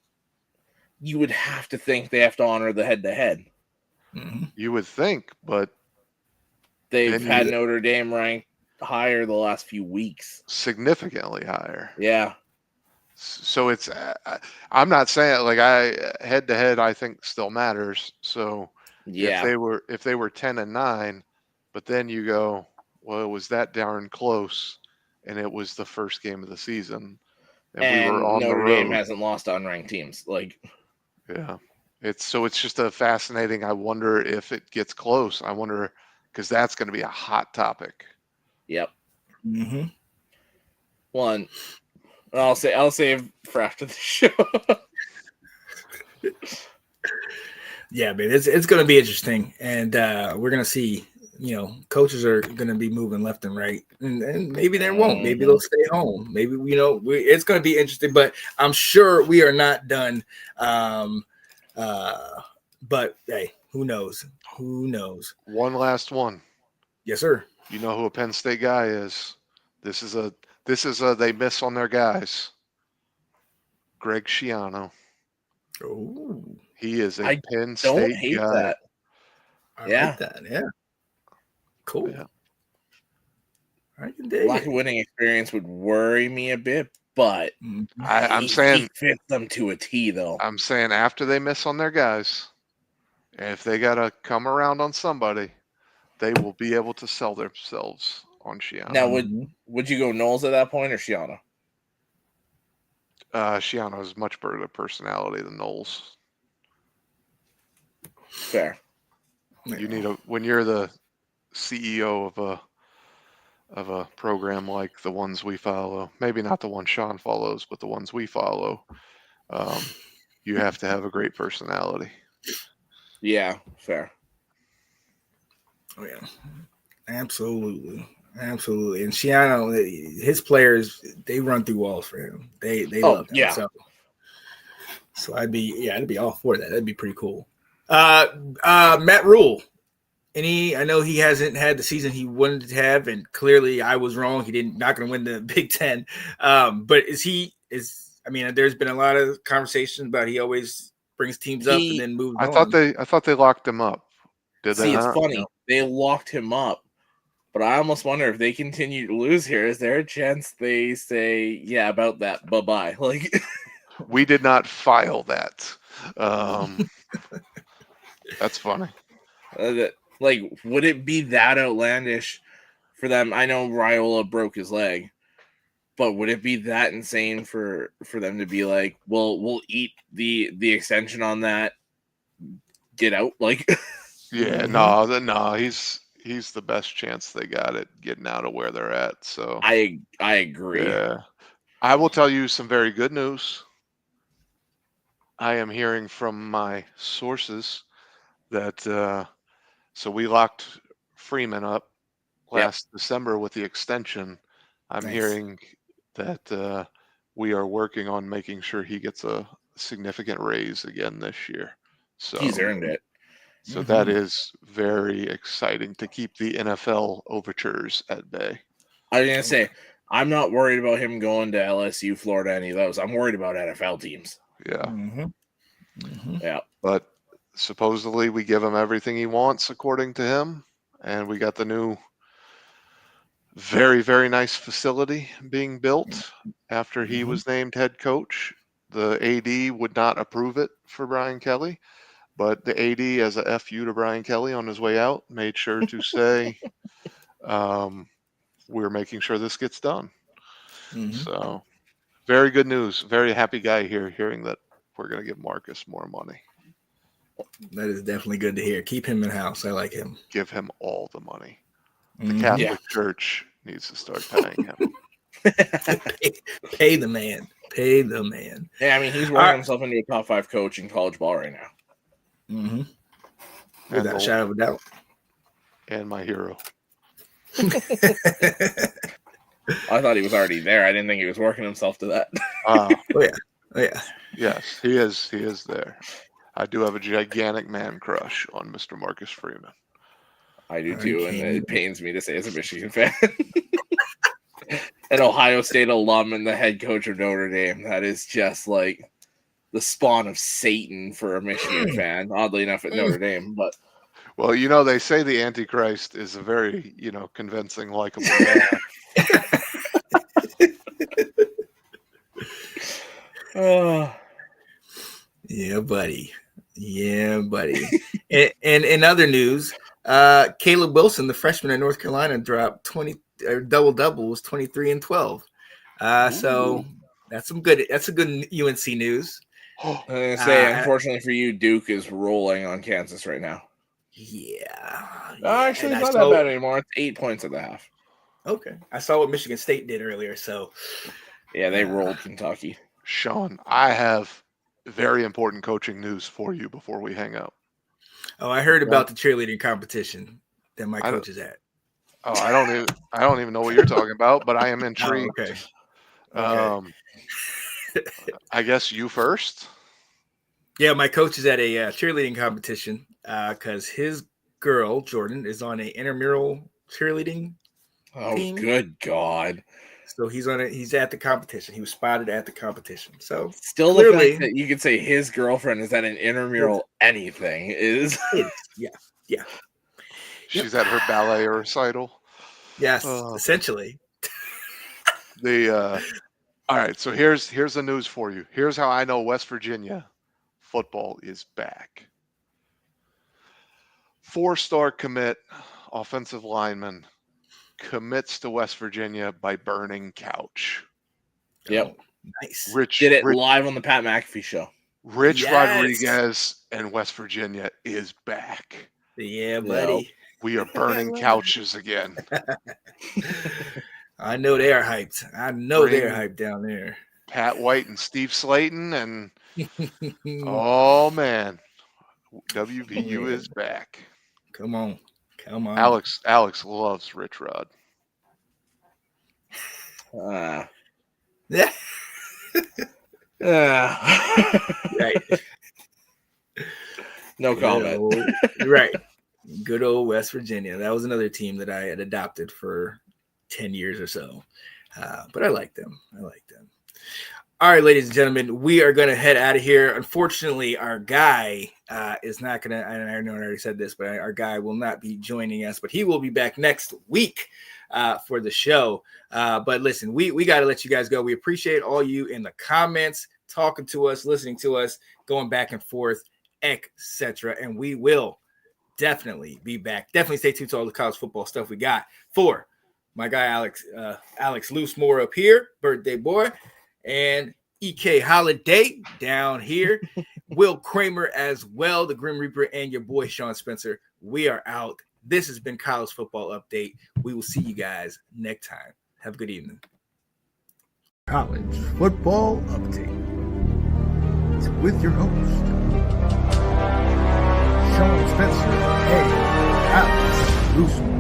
you would have to think they have to honor the head-to-head. You would think, but they've had Notre Dame ranked higher the last few weeks, significantly higher. Yeah. So it's I'm not saying like head to head I think still matters. So if they were 10-9, but then you go, well, it was that darn close, and it was the first game of the season, and we were on Notre the road. Dame hasn't lost to unranked teams. Like, yeah, it's just a fascinating. I wonder if it gets close. I wonder because that's going to be a hot topic. Yep. One, I'll save for after the show. Yeah, man, it's going to be interesting, and we're going to see. Coaches are going to be moving left and right, and maybe they won't. Maybe they'll stay home. Maybe it's going to be interesting, but I'm sure we are not done. But hey, who knows? Who knows? One last one. Yes, sir. You know who a Penn State guy is. This is a they miss on their guys. Greg Schiano. Oh, He is a I Penn Don't State hate guy. that. I Yeah. like that. Yeah. Cool. Yeah. I can dig Lack it. of winning experience would worry me a bit, but Mhm. I'm he saying fits them to a T, though. after they miss on their guys, if they gotta come around on somebody, they will be able to sell themselves on Schiano. Now, would you go Knowles at that point or Schiano? Schiano is much better personality than Knowles. Fair. You need when you're the CEO of a program like the ones we follow, maybe not the one Sean follows, but the ones we follow, you have to have a great personality. Yeah, fair. Oh yeah, absolutely. And Schiano, his players, they run through walls for him. They love him. Yeah. So I'd be all for that. That'd be pretty cool. Matt Rule. I know he hasn't had the season he wanted to have, and clearly I was wrong. He not going to win the Big Ten. But there's been a lot of conversations about he always brings teams up and then moves on. I thought they locked him up. Did they? See, it's not? funny. No. They locked him up, but I almost wonder if they continue to lose here, is there a chance they say, yeah, about that, bye-bye? Like, we did not file that. That's funny. would it be that outlandish for them? I know Raiola broke his leg, but would it be that insane for them to be like, well, we'll eat the extension on that, get out? Like, yeah, no, he's the best chance they got at getting out of where they're at. So I agree. Yeah, I will tell you some very good news. I am hearing from my sources that so we locked Freeman up last December with the extension. I'm Nice. hearing that we are working on making sure he gets a significant raise again this year. So He's earned it. So that is very exciting to keep the NFL overtures at bay. I was going to say, I'm not worried about him going to LSU, Florida, any of those. I'm worried about NFL teams. Yeah. Yeah. But supposedly we give him everything he wants according to him. And we got the new very, very nice facility being built after he was named head coach. The AD would not approve it for Brian Kelly. But the AD, as a FU to Brian Kelly on his way out, made sure to say, we're making sure this gets done. So very good news. Very happy guy here hearing that we're going to give Marcus more money. That is definitely good to hear. Keep him in house. I like him. Give him all the money. The Catholic Church needs to start paying him. Pay the man. Pay the man. Yeah, I mean, he's working himself into a top 5 coach in college ball right now. Without a shadow of a doubt. And my hero. I thought he was already there. I didn't think he was working himself to that. Oh yeah. Yes, he is there. I do have a gigantic man crush on Mr. Marcus Freeman. I do too, and it pains me to say as a Michigan fan. An Ohio State alum and the head coach of Notre Dame. That is just like the spawn of Satan for a Michigan fan. Oddly enough, at Notre Dame, but well, they say the Antichrist is a very, convincing, likable guy. Yeah, buddy. and in other news, Caleb Wilson, the freshman at North Carolina, dropped 20 double was 23 and 12. So that's a good UNC news. I was gonna say, unfortunately for you, Duke is rolling on Kansas right now. Yeah. Actually, it's not that bad anymore. It's 8 points at the half. Okay. I saw what Michigan State did earlier, so yeah, they rolled Kentucky. Sean, I have very important coaching news for you before we hang up. Oh, I heard about the cheerleading competition that my coach is at. Oh, I don't even know what you're talking about, but I am intrigued. Oh, okay. I guess you first. Yeah, my coach is at a cheerleading competition because his girl Jordan is on a intramural cheerleading Oh, team. good God. So he's at the competition. He was spotted at the competition. So Still clearly, the fact that you could say his girlfriend is at an intramural anything is yeah. She's at her ballet recital. Yes, essentially. All right, so here's the news for you. Here's how I know West Virginia football is back. 4-star commit, offensive lineman, commits to West Virginia by burning couch. Yep. Oh, nice. Did it live on the Pat McAfee show. Rich Yes. Rodriguez and West Virginia is back. Yeah, buddy. We are burning couches again. I know they are hyped. They're hyped down there. Pat White and Steve Slayton and oh man, WVU is back. Come on. Alex loves Rich Rod. Yeah. Right. No comment. Right. Good old West Virginia. That was another team that I had adopted for 10 years or so. But I like them. All right, ladies and gentlemen, we are going to head out of here. Unfortunately, our guy is not going to, and I know I already said this, but our guy will not be joining us, but he will be back next week for the show. But listen, we got to let you guys go. We appreciate all you in the comments, talking to us, listening to us, going back and forth, etc. And we will definitely be back. Definitely stay tuned to all the college football stuff we got for my guy, Alex Loosemore up here, birthday boy, and EK Holiday down here, Will Kramer as well, the Grim Reaper, and your boy, Sean Spencer. We are out. This has been College Football Update. We will see you guys next time. Have a good evening. College Football Update. It's with your host, Sean Spencer and Alex Loosemore.